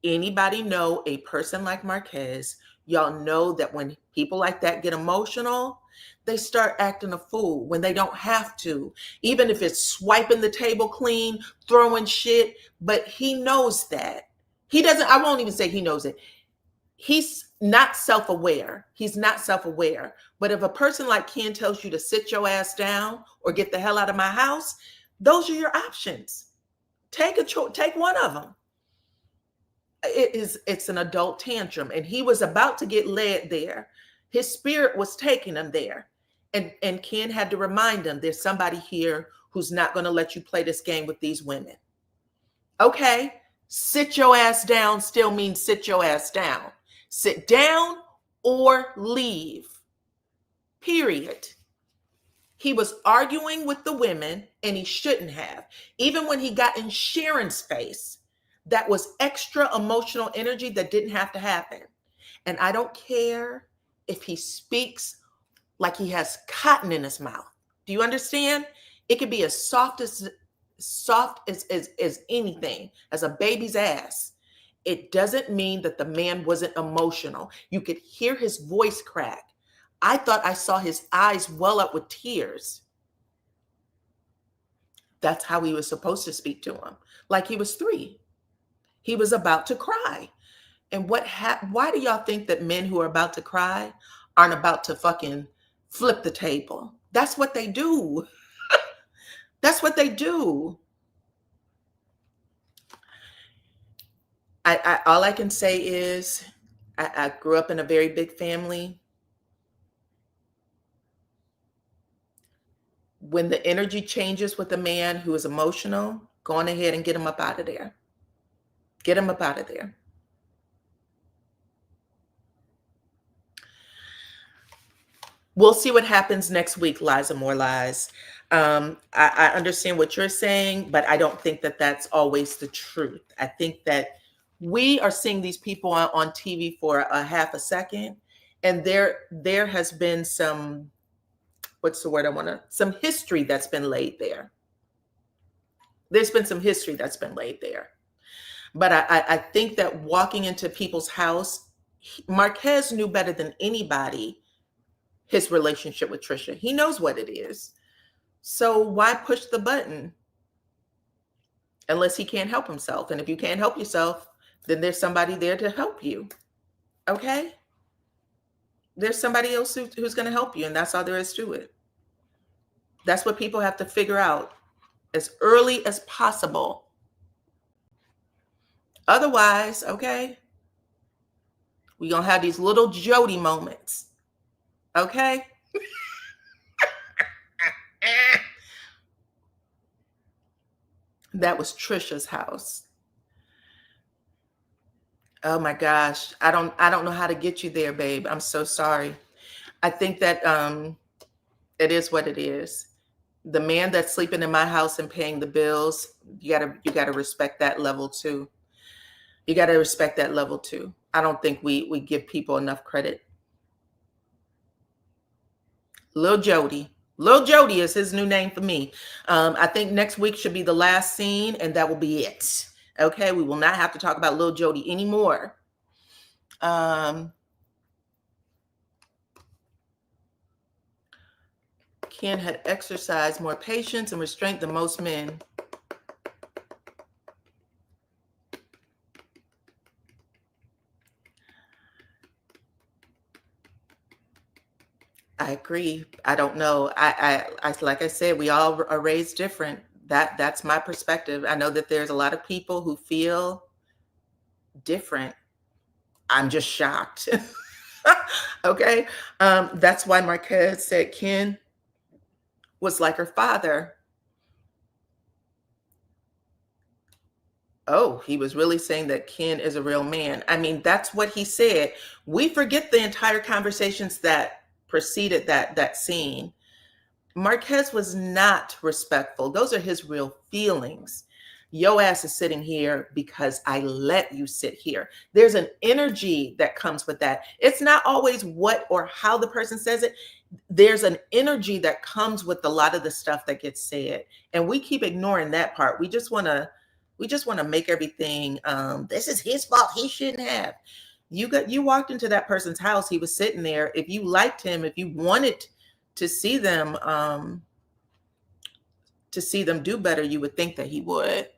anybody know a person like Marquez, y'all know that when people like that get emotional, they start acting a fool when they don't have to. Even if it's swiping the table clean, throwing shit, but he knows that. I won't even say he knows it. He's not self-aware. He's not self-aware. But if a person like Ken tells you to sit your ass down or get the hell out of my house, those are your options. Take one of them. It's an adult tantrum, and he was about to get led there. His spirit was taking him there, and Ken had to remind him, there's somebody here who's not going to let you play this game with these women. Okay, sit your ass down still means sit your ass down. Sit down or leave. Period. He was arguing with the women, and he shouldn't have. Even when he got in Sharon's face, that was extra emotional energy that didn't have to happen. And I don't care if he speaks like he has cotton in his mouth. Do you understand? It could be as soft as anything, as a baby's ass. It doesn't mean that the man wasn't emotional. You could hear his voice crack. I thought I saw his eyes well up with tears. That's how he was supposed to speak to him, like he was 3. He was about to cry. And why do y'all think that men who are about to cry aren't about to fucking flip the table? That's what they do. That's what they do. All I can say is I grew up in a very big family. When the energy changes with a man who is emotional, go on ahead and get him up out of there. Get him up out of there. We'll see what happens next week, Liza More Lies. I understand what you're saying, but I don't think that that's always the truth. I think that we are seeing these people on TV for a half a second, and there has been some, what's the word I want to, some history that's been laid there. There's been some history that's been laid there. But I think that walking into people's house, Marquez knew better than anybody his relationship with Trisha. He knows what it is. So why push the button unless he can't help himself? And if you can't help yourself, then there's somebody there to help you. Okay? There's somebody else who's going to help you, and that's all there is to it. That's what people have to figure out as early as possible. Otherwise, okay, we're going to have these little Jody moments. Okay? That was Trisha's house. Oh my gosh. I don't know how to get you there, babe. I'm so sorry. I think that it is what it is. The man that's sleeping in my house and paying the bills, you gotta respect that level too. You gotta respect that level too. I don't think we give people enough credit. Lil Jody. Lil Jody is his new name for me. I think next week should be the last scene, and that will be it. Okay, we will not have to talk about Lil Jody anymore. Ken had exercised more patience and restraint than most men. I agree. I don't know. I like I said, we all are raised different. That's my perspective. I know that there's a lot of people who feel different. I'm just shocked. Okay. That's why Marquez said Ken was like her father. Oh, he was really saying that Ken is a real man. I mean, that's what he said. We forget the entire conversations that preceded that scene. Marquez was not respectful. Those are his real feelings. Yo ass is sitting here because I let you sit here. There's an energy that comes with that. It's not always what or how the person says it. There's an energy that comes with a lot of the stuff that gets said. And we keep ignoring that part. We just want to make everything, this is his fault. He shouldn't have. You walked into that person's house. He was sitting there. If you liked him, if you wanted to see them do better, you would think that he would.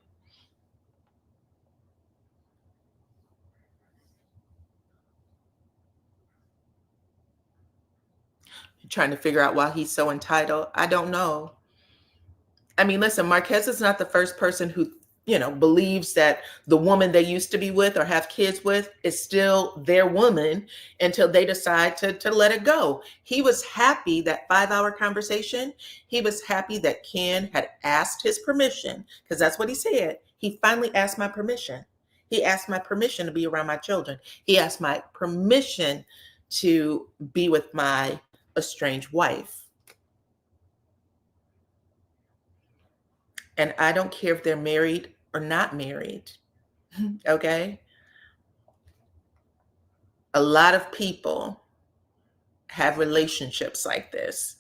Trying to figure out why he's so entitled. I don't know. I mean, listen, Marquez is not the first person who, believes that the woman they used to be with or have kids with is still their woman until they decide to let it go. He was happy that 5-hour conversation. He was happy that Ken had asked his permission, because that's what he said. He finally asked my permission. He asked my permission to be around my children. He asked my permission to be with my estranged wife. And I don't care if they're married or not married. Okay? A lot of people have relationships like this.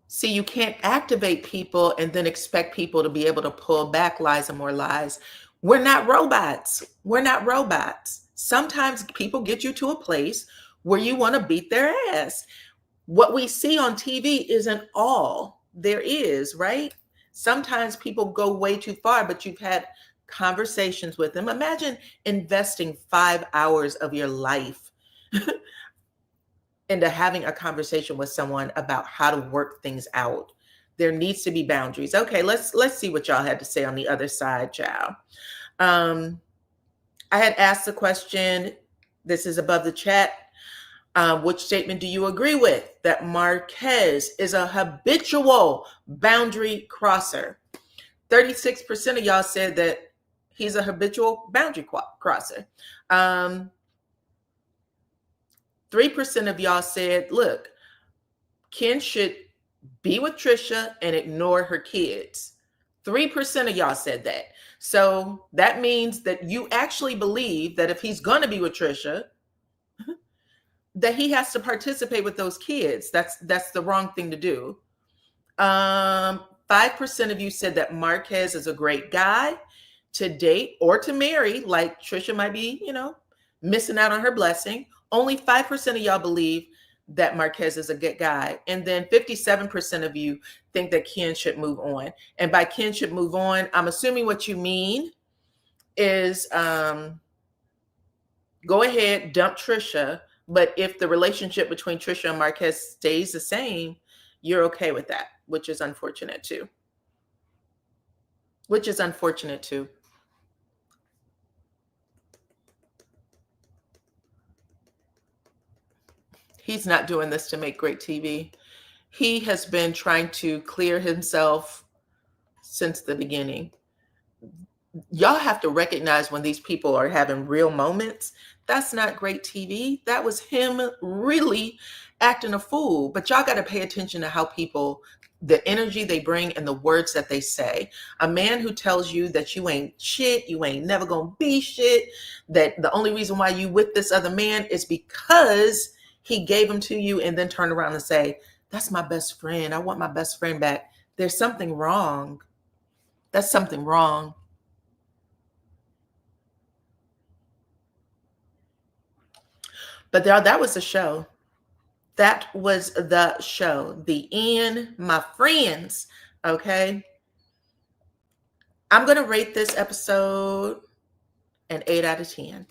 See, you can't activate people and then expect people to be able to pull back. Lies and more lies. We're not robots. We're not robots. Sometimes people get you to a place where you want to beat their ass. What we see on TV isn't all there is, right? Sometimes people go way too far, but you've had conversations with them. Imagine investing 5 hours of your life into having a conversation with someone about how to work things out. There needs to be boundaries. Okay, let's see what y'all had to say on the other side, child. I had asked the question, this is above the chat. Which statement do you agree with? That Marquez is a habitual boundary crosser. 36% of y'all said that he's a habitual boundary crosser. 3% of y'all said, look, Ken should be with Trisha and ignore her kids. 3% of y'all said that. So that means that you actually believe that if he's going to be with Trisha, that he has to participate with those kids. That's the wrong thing to do. 5% of you said that Marquez is a great guy to date or to marry, like Trisha might be, missing out on her blessing. Only 5% of y'all believe that Marquez is a good guy. And then 57% of you think that Ken should move on. And by Ken should move on, I'm assuming what you mean is go ahead, dump Trisha. But if the relationship between Trisha and Marquez stays the same, you're okay with that, which is unfortunate too. He's not doing this to make great TV. He has been trying to clear himself since the beginning. Y'all have to recognize when these people are having real moments. That's not great TV. That was him really acting a fool. But y'all got to pay attention to how people, the energy they bring and the words that they say. A man who tells you that you ain't shit, you ain't never gonna be shit, that the only reason why you with this other man is because he gave him to you, and then turn around and say, that's my best friend. I want my best friend back. There's something wrong. That's something wrong. But that was the show. That was the show. The end, my friends. Okay. I'm going to rate this episode an 8 out of 10.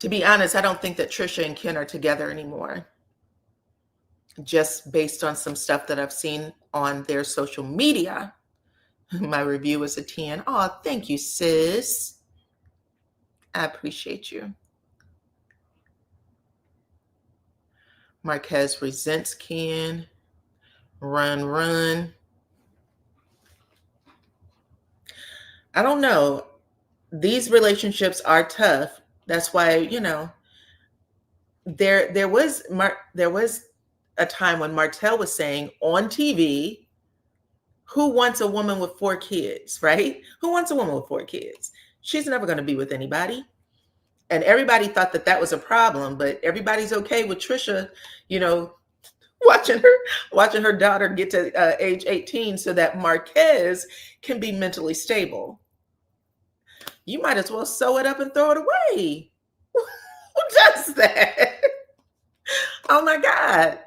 To be honest, I don't think that Trisha and Ken are together anymore. Just based on some stuff that I've seen on their social media. My review is a 10. Oh, thank you, sis. I appreciate you. Marquez resents Ken. Run. I don't know. These relationships are tough. That's why, there was a time when Martell was saying on TV, who wants a woman with 4 kids, right? Who wants a woman with 4 kids? She's never going to be with anybody. And everybody thought that was a problem, but everybody's okay with Trisha, watching her daughter get to age 18 so that Marquez can be mentally stable. You might as well sew it up and throw it away. Who does that? Oh my God.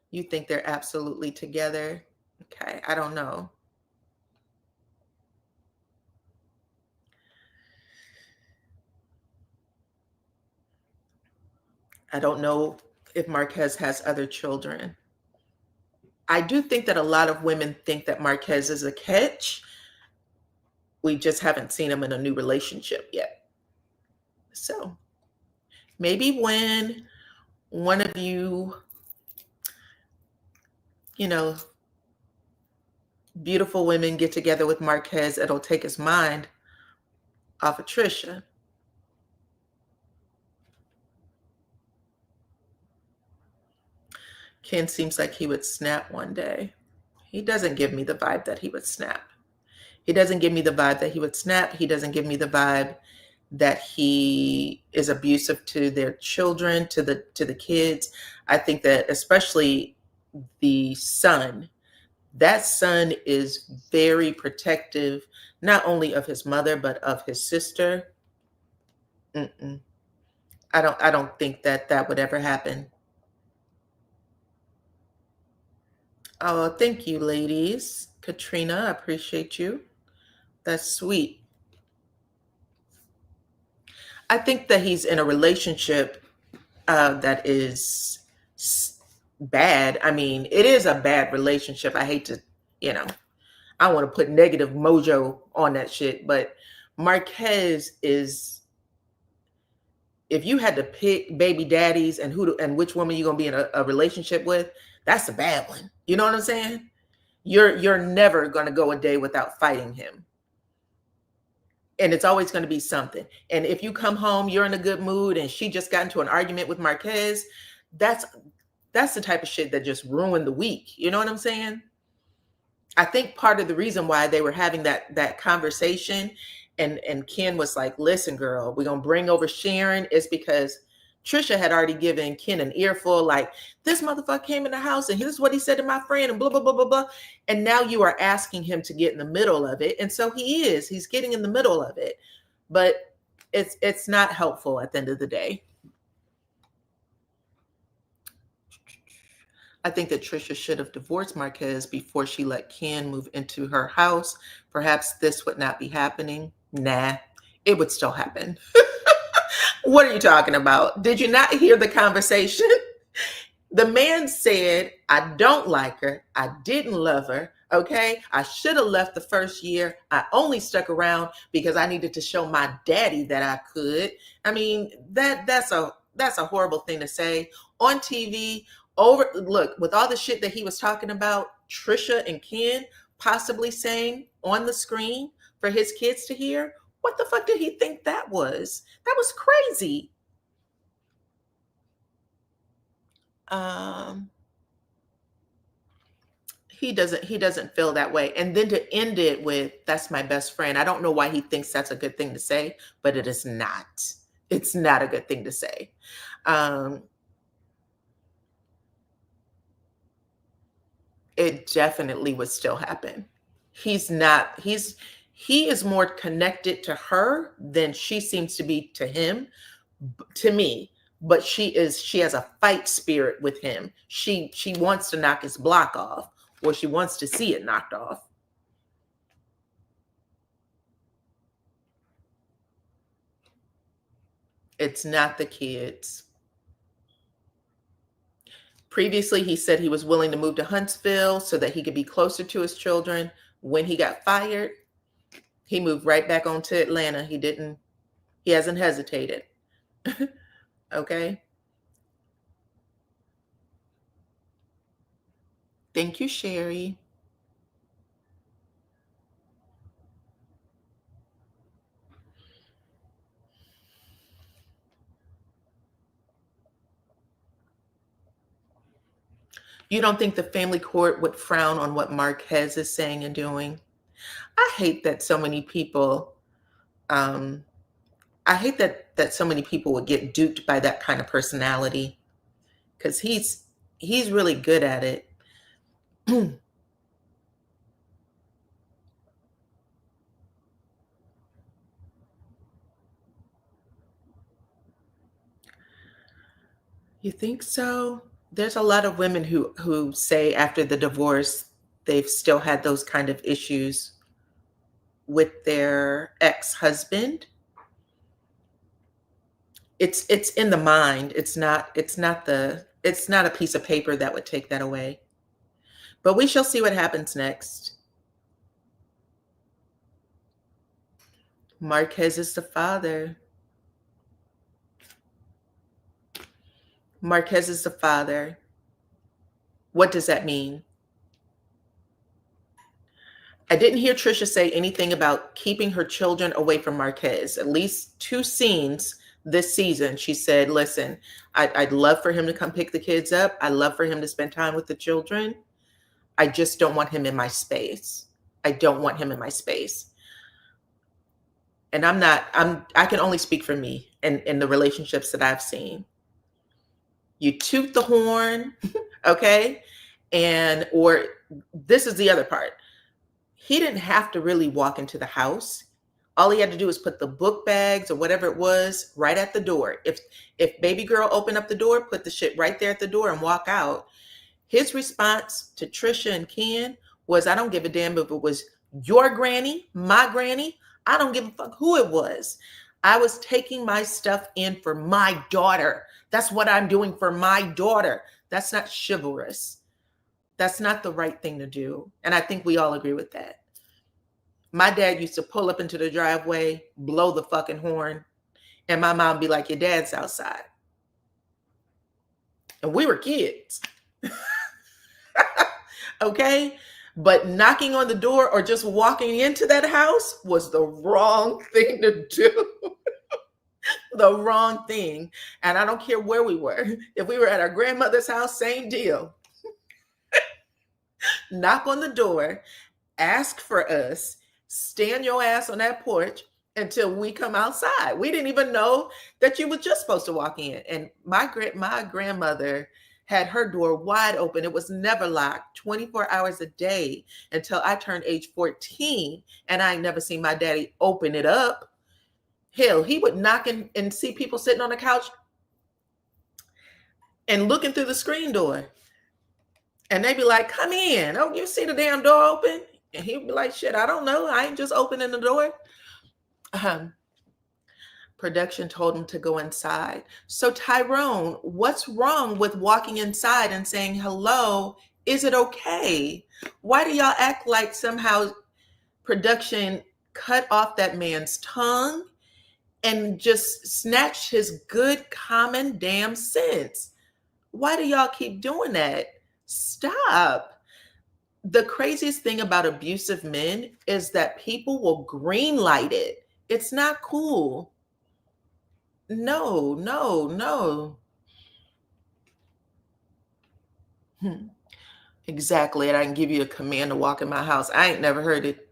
You think they're absolutely together? Okay, I don't know. I don't know if Marquez has other children. I do think that a lot of women think that Marquez is a catch. We just haven't seen him in a new relationship yet. So maybe when one of you, beautiful women get together with Marquez, it'll take his mind off of Trisha. Ken seems like he would snap one day. He doesn't give me the vibe that he would snap. He doesn't give me the vibe that he would snap. He doesn't give me the vibe that he is abusive to their children, to the kids. I think that especially the son, that son is very protective, not only of his mother but of his sister. Mm-mm. I don't think that that would ever happen. Oh, thank you, ladies. Katrina, I appreciate you. That's sweet. I think that he's in a relationship that is bad. I mean, it is a bad relationship. I hate to, you know, I want to put negative mojo on that shit, but Marquez is, if you had to pick baby daddies and and which woman you're gonna be in a relationship with, that's a bad one. You know what I'm saying? You're never gonna go a day without fighting him. And it's always going to be something. And if you come home, you're in a good mood, and she just got into an argument with Marquez, that's the type of shit that just ruined the week. You know what I'm saying? I think part of the reason why they were having that conversation, and Ken was like, "Listen, girl, we're gonna bring over Sharon," is because Trisha had already given Ken an earful, like, "This motherfucker came in the house and here's what he said to my friend," and blah blah blah blah blah. And now you are asking him to get in the middle of it, and so he's getting in the middle of it, but it's not helpful at the end of the day. I think that Trisha should have divorced Marquez before she let Ken move into her house. Perhaps this would not be happening. Nah, it would still happen. What are you talking about? Did you not hear the conversation? The man said, "I don't like her. I didn't love her. Okay. I should have left the first year. I only stuck around because I needed to show my daddy that I could." I mean, that's a horrible thing to say on TV. Look, with all the shit that he was talking about, Trisha and Ken possibly saying on the screen for his kids to hear, what the fuck did he think that was? That was crazy. Um, he doesn't feel that way. And then to end it with, "That's my best friend." I don't know why he thinks that's a good thing to say, but it is not. It's not a good thing to say. Um, it definitely would still happen. He's not, he is more connected to her than she seems to be to him, to me. But she has a fight spirit with him. She wants to knock his block off, or she wants to see it knocked off. It's not the kids. Previously, he said he was willing to move to Huntsville so that he could be closer to his children. When he got fired, he moved right back on to Atlanta. He hasn't hesitated. Okay. Thank you, Sherry. You don't think the family court would frown on what Marquez is saying and doing? I hate that so many people, um, I hate that so many people would get duped by that kind of personality, because he's really good at it. You think so? There's a lot of women who say after the divorce they've still had those kind of issues with their ex-husband. It's in the mind. It's not a piece of paper that would take that away. But we shall see what happens next. Marquez is the father. Marquez is the father. What does that mean? I didn't hear Trisha say anything about keeping her children away from Marquez. At least 2 scenes this season, she said, "Listen, I'd love for him to come pick the kids up. I'd love for him to spend time with the children. I just don't want him in my space. I don't want him in my space." and I can only speak for me and in the relationships that I've seen. You toot the horn, okay? Or this is the other part. He didn't have to really walk into the house. All he had to do was put the book bags or whatever it was right at the door. If baby girl opened up the door, put the shit right there at the door and walk out. His response to Trisha and Ken was, I don't give a damn if it was your granny, my granny. I don't give a fuck who it was. I was taking my stuff in for my daughter. That's what I'm doing for my daughter. That's not chivalrous. That's not the right thing to do. And I think we all agree with that. My dad used to pull up into the driveway, blow the fucking horn, and my mom be like, your dad's outside. And we were kids. Okay? But knocking on the door or just walking into that house was the wrong thing to do. The wrong thing. And I don't care where we were. If we were at our grandmother's house, same deal. Knock on the door, ask for us, stand your ass on that porch until we come outside. We didn't even know that you were just supposed to walk in. And my grandmother had her door wide open. It was never locked, 24 hours a day until I turned age 14. And I ain't never seen my daddy open it up. Hell, he would knock and see people sitting on the couch and looking through the screen door. And they'd be like, come in. Oh, you see the damn door open? And he'd be like, shit, I don't know. I ain't just opening the door. Production told him to go inside. So Tyrone, what's wrong with walking inside and saying hello? Is it okay? Why do y'all act like somehow production cut off that man's tongue and just snatched his good common damn sense? Why do y'all keep doing that? Stop. The craziest thing about abusive men is that people will green light it. It's not cool. No. Exactly. And I can give you a command to walk in my house. I ain't never heard it.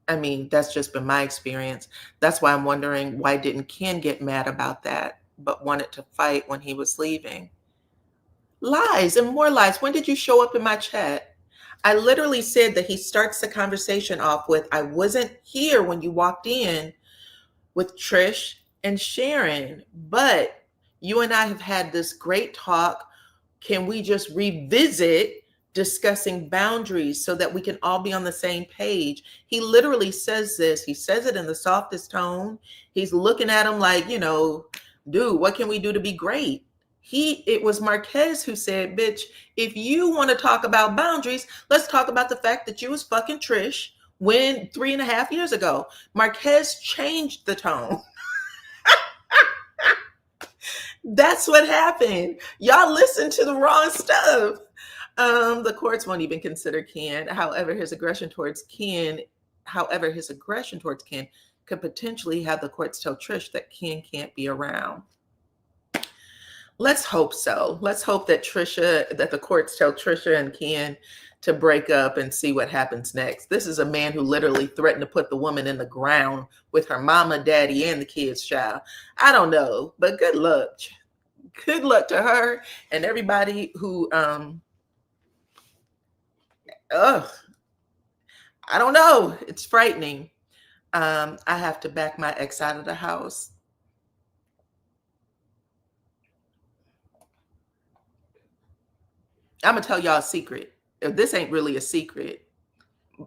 I mean, that's just been my experience. That's why I'm wondering, why didn't Ken get mad about that, but wanted to fight when he was leaving? Lies and more lies. When did you show up in my chat? I literally said that he starts the conversation off with, I wasn't here when you walked in with Trish and Sharon, but you and I have had this great talk. Can we just revisit discussing boundaries so that we can all be on the same page? He literally says this. He says it in the softest tone. He's looking at him like, dude, what can we do to be great? It was Marquez who said, bitch, if you want to talk about boundaries, let's talk about the fact that you was fucking Trish when 3.5 years ago. Marquez changed the tone. That's what happened. Y'all listened to the wrong stuff. The courts won't even consider Ken. However, his aggression towards Ken could potentially have the courts tell Trish that Ken can't be around. Let's hope so. Let's hope that the courts tell Trisha and Ken to break up and see what happens next. This is a man who literally threatened to put the woman in the ground with her mama, daddy, and the kids' child. I don't know, but good luck. Good luck to her and everybody who, I don't know. It's frightening. I have to back my ex out of the house. I'm gonna tell y'all a secret. If this ain't really a secret,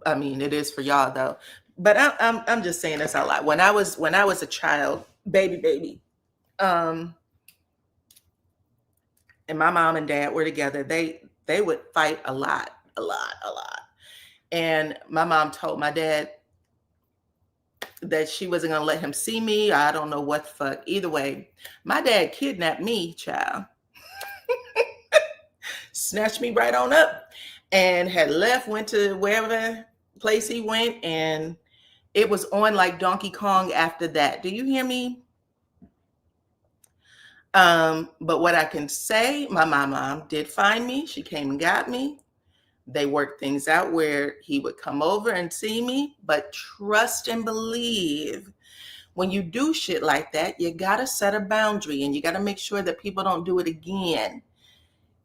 I mean, it is for y'all though. But I'm just saying this out loud. When I was a child, baby, and my mom and dad were together, they would fight a lot. And my mom told my dad that she wasn't gonna let him see me. I don't know what the fuck. Either way, my dad kidnapped me, child. Snatched me right on up and had left, went to wherever place he went, and it was on like Donkey Kong after that. Do you hear me? But what I can say, my mom did find me. She came and got me. They worked things out where he would come over and see me, but trust and believe, when you do shit like that, you gotta set a boundary and you gotta make sure that people don't do it again.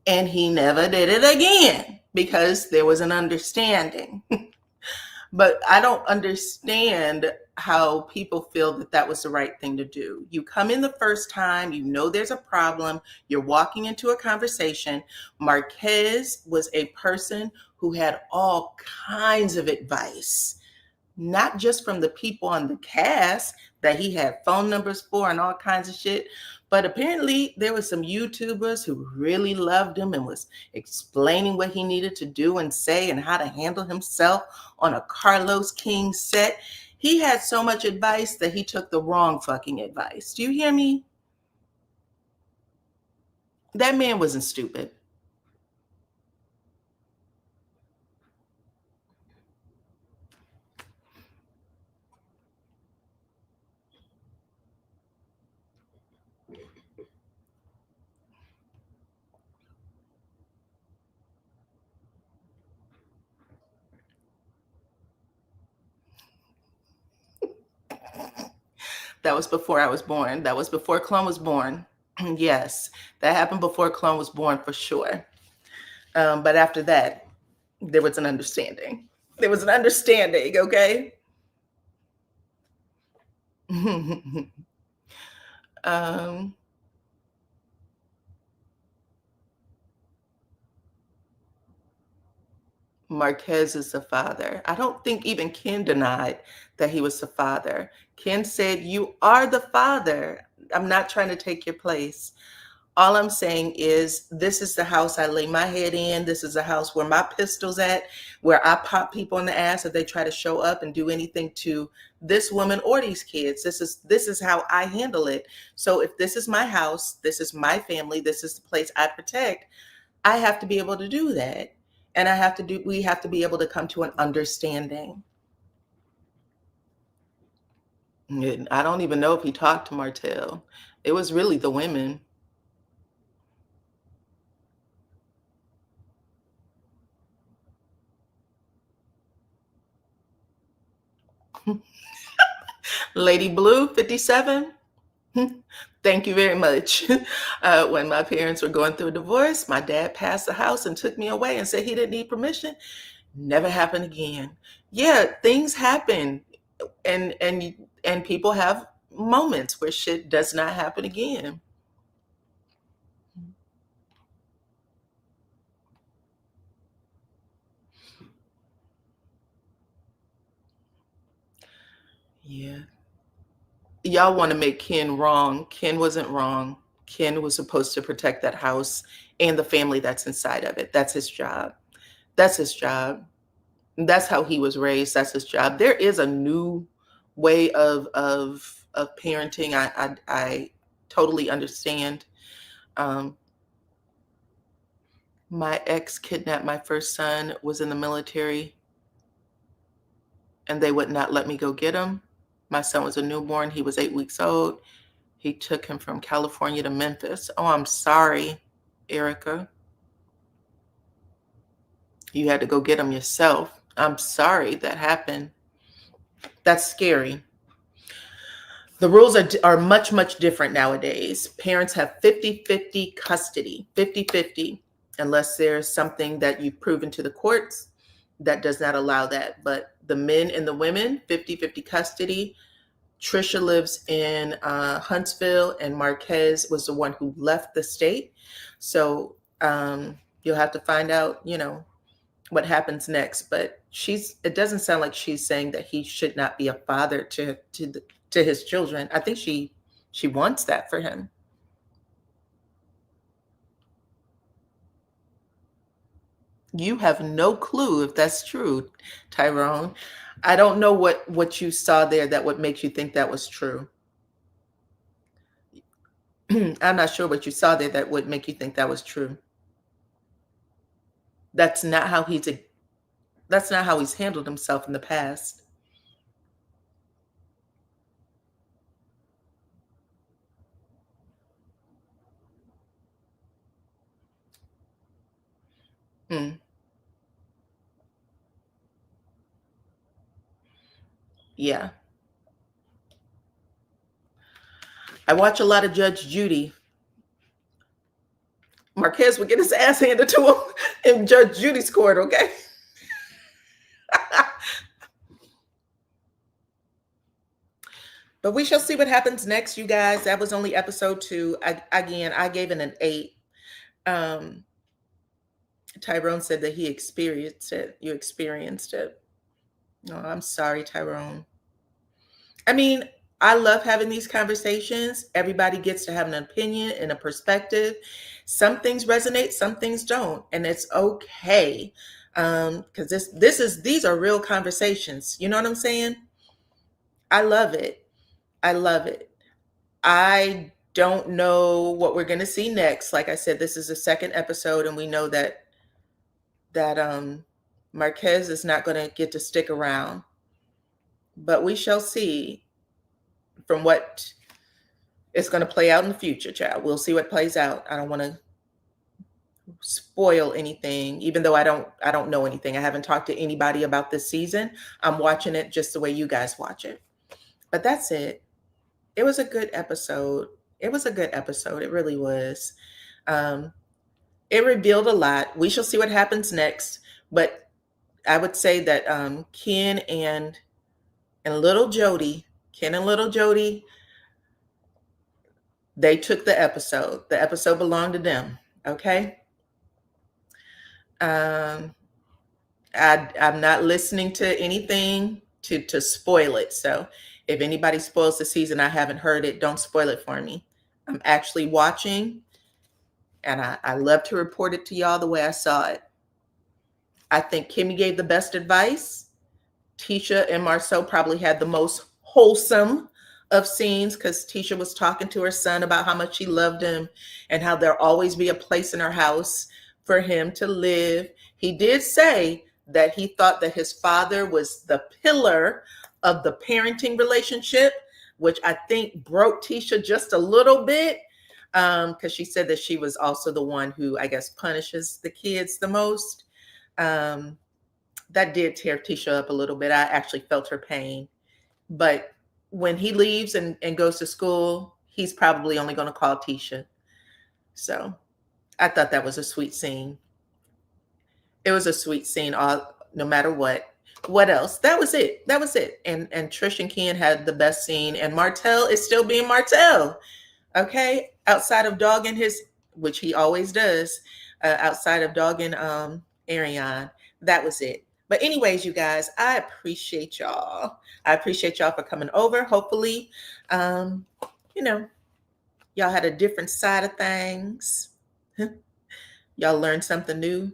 And he never did it again because there was an understanding. But I don't understand how people feel that that was the right thing to do. You come in the first time, you know there's a problem, you're walking into a conversation. Marquez was a person who had all kinds of advice, not just from the people on the cast that he had phone numbers for and all kinds of shit, but apparently there were some YouTubers who really loved him and was explaining what he needed to do and say and how to handle himself on a Carlos King set. He had so much advice that he took the wrong fucking advice. Do you hear me? That man wasn't stupid. That was before I was born. That was before Clone was born. Yes, that happened before Clone was born for sure. But after that, there was an understanding. There was an understanding, okay? um, Marquez is the father. I don't think even Ken denied that he was the father. Ken said, "You are the father. I'm not trying to take your place. All I'm saying is, this is the house I lay my head in. This is the house where my pistol's at, where I pop people in the ass if they try to show up and do anything to this woman or these kids. This is how I handle it. So if this is my house, this is my family, this is the place I protect, I have to be able to do that. And we have to be able to come to an understanding." And I don't even know if he talked to Martell. It was really the women. Lady Blue, 57. Thank you very much. When my parents were going through a divorce, my dad passed the house and took me away and said he didn't need permission. Never happened again. Yeah, things happen, and people have moments where shit does not happen again. Yeah. Y'all want to make Ken wrong. Ken wasn't wrong. Ken was supposed to protect that house and the family that's inside of it. That's his job. That's his job. That's how he was raised. That's his job. There is a new way of parenting. I totally understand. Um, my ex kidnapped my first son, was in the military, and they would not let me go get him. My son was a newborn. He was 8 weeks old. He took him from California to Memphis. Oh, I'm sorry, Erica. You had to go get him yourself. I'm sorry that happened. That's scary. The rules are much, much different nowadays. Parents have 50-50 custody, 50-50, unless there's something that you've proven to the courts that does not allow that. But the men and the women, 50-50 custody. Trisha lives in Huntsville, and Marquez was the one who left the state. So you'll have to find out, what happens next. But it doesn't sound like she's saying that he should not be a father to his children. I think she wants that for him. You have no clue if that's true, Tyrone. I don't know what you saw there that would make you think that was true. I'm not sure what you saw there that would make you think that was true. That's not how that's not how he's handled himself in the past. Mm, yeah. I watch a lot of Judge Judy. Marquez would get his ass handed to him in Judge Judy's court, okay? But we shall see what happens next, you guys. That was only episode 2. I gave it an 8. Tyrone said that he experienced it. You experienced it. Oh, I'm sorry, Tyrone. I mean, I love having these conversations. Everybody gets to have an opinion and a perspective. Some things resonate, some things don't, and it's okay. Because these are real conversations. You know what I'm saying? I love it. I love it. I don't know what we're going to see next. Like I said, this is the second episode, and we know that Marquez is not going to get to stick around. But we shall see from what is going to play out in the future, child. We'll see what plays out. I don't want to spoil anything, even though I don't know anything. I haven't talked to anybody about this season. I'm watching it just the way you guys watch it. But that's it. It was a good episode. It was a good episode. It really was. It revealed a lot. We shall see what happens next. But I would say that Ken and little Jody, they took the episode. The episode belonged to them. Okay. I'm not listening to anything to spoil it. So if anybody spoils the season, I haven't heard it. Don't spoil it for me. I'm actually watching, and I love to report it to y'all the way I saw it. I think Kimmy gave the best advice. Tisha and Marceau probably had the most wholesome of scenes, because Tisha was talking to her son about how much she loved him and how there'll always be a place in her house for him to live. He did say that he thought that his father was the pillar of the parenting relationship, which I think broke Tisha just a little bit, because she said that she was also the one who, I guess, punishes the kids the most. That did tear Tisha up a little bit. I actually felt her pain. But when he leaves and goes to school, he's probably only going to call Tisha. So I thought that was a sweet scene. It was a sweet scene, no matter what. What else? That was it. That was it. And Trish and Ken had the best scene. And Martell is still being Martell. Okay? Outside of dogging which he always does, outside of dogging Ariane. That was it. But anyways, you guys, I appreciate y'all. I appreciate y'all for coming over. Hopefully, y'all had a different side of things. Y'all learned something new.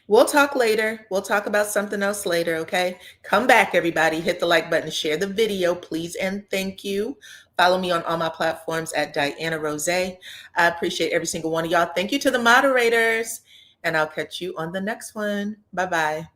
We'll talk later. We'll talk about something else later, okay? Come back, everybody. Hit the like button. Share the video, please, and thank you. Follow me on all my platforms at DYANAROZAY. I appreciate every single one of y'all. Thank you to the moderators, and I'll catch you on the next one. Bye-bye.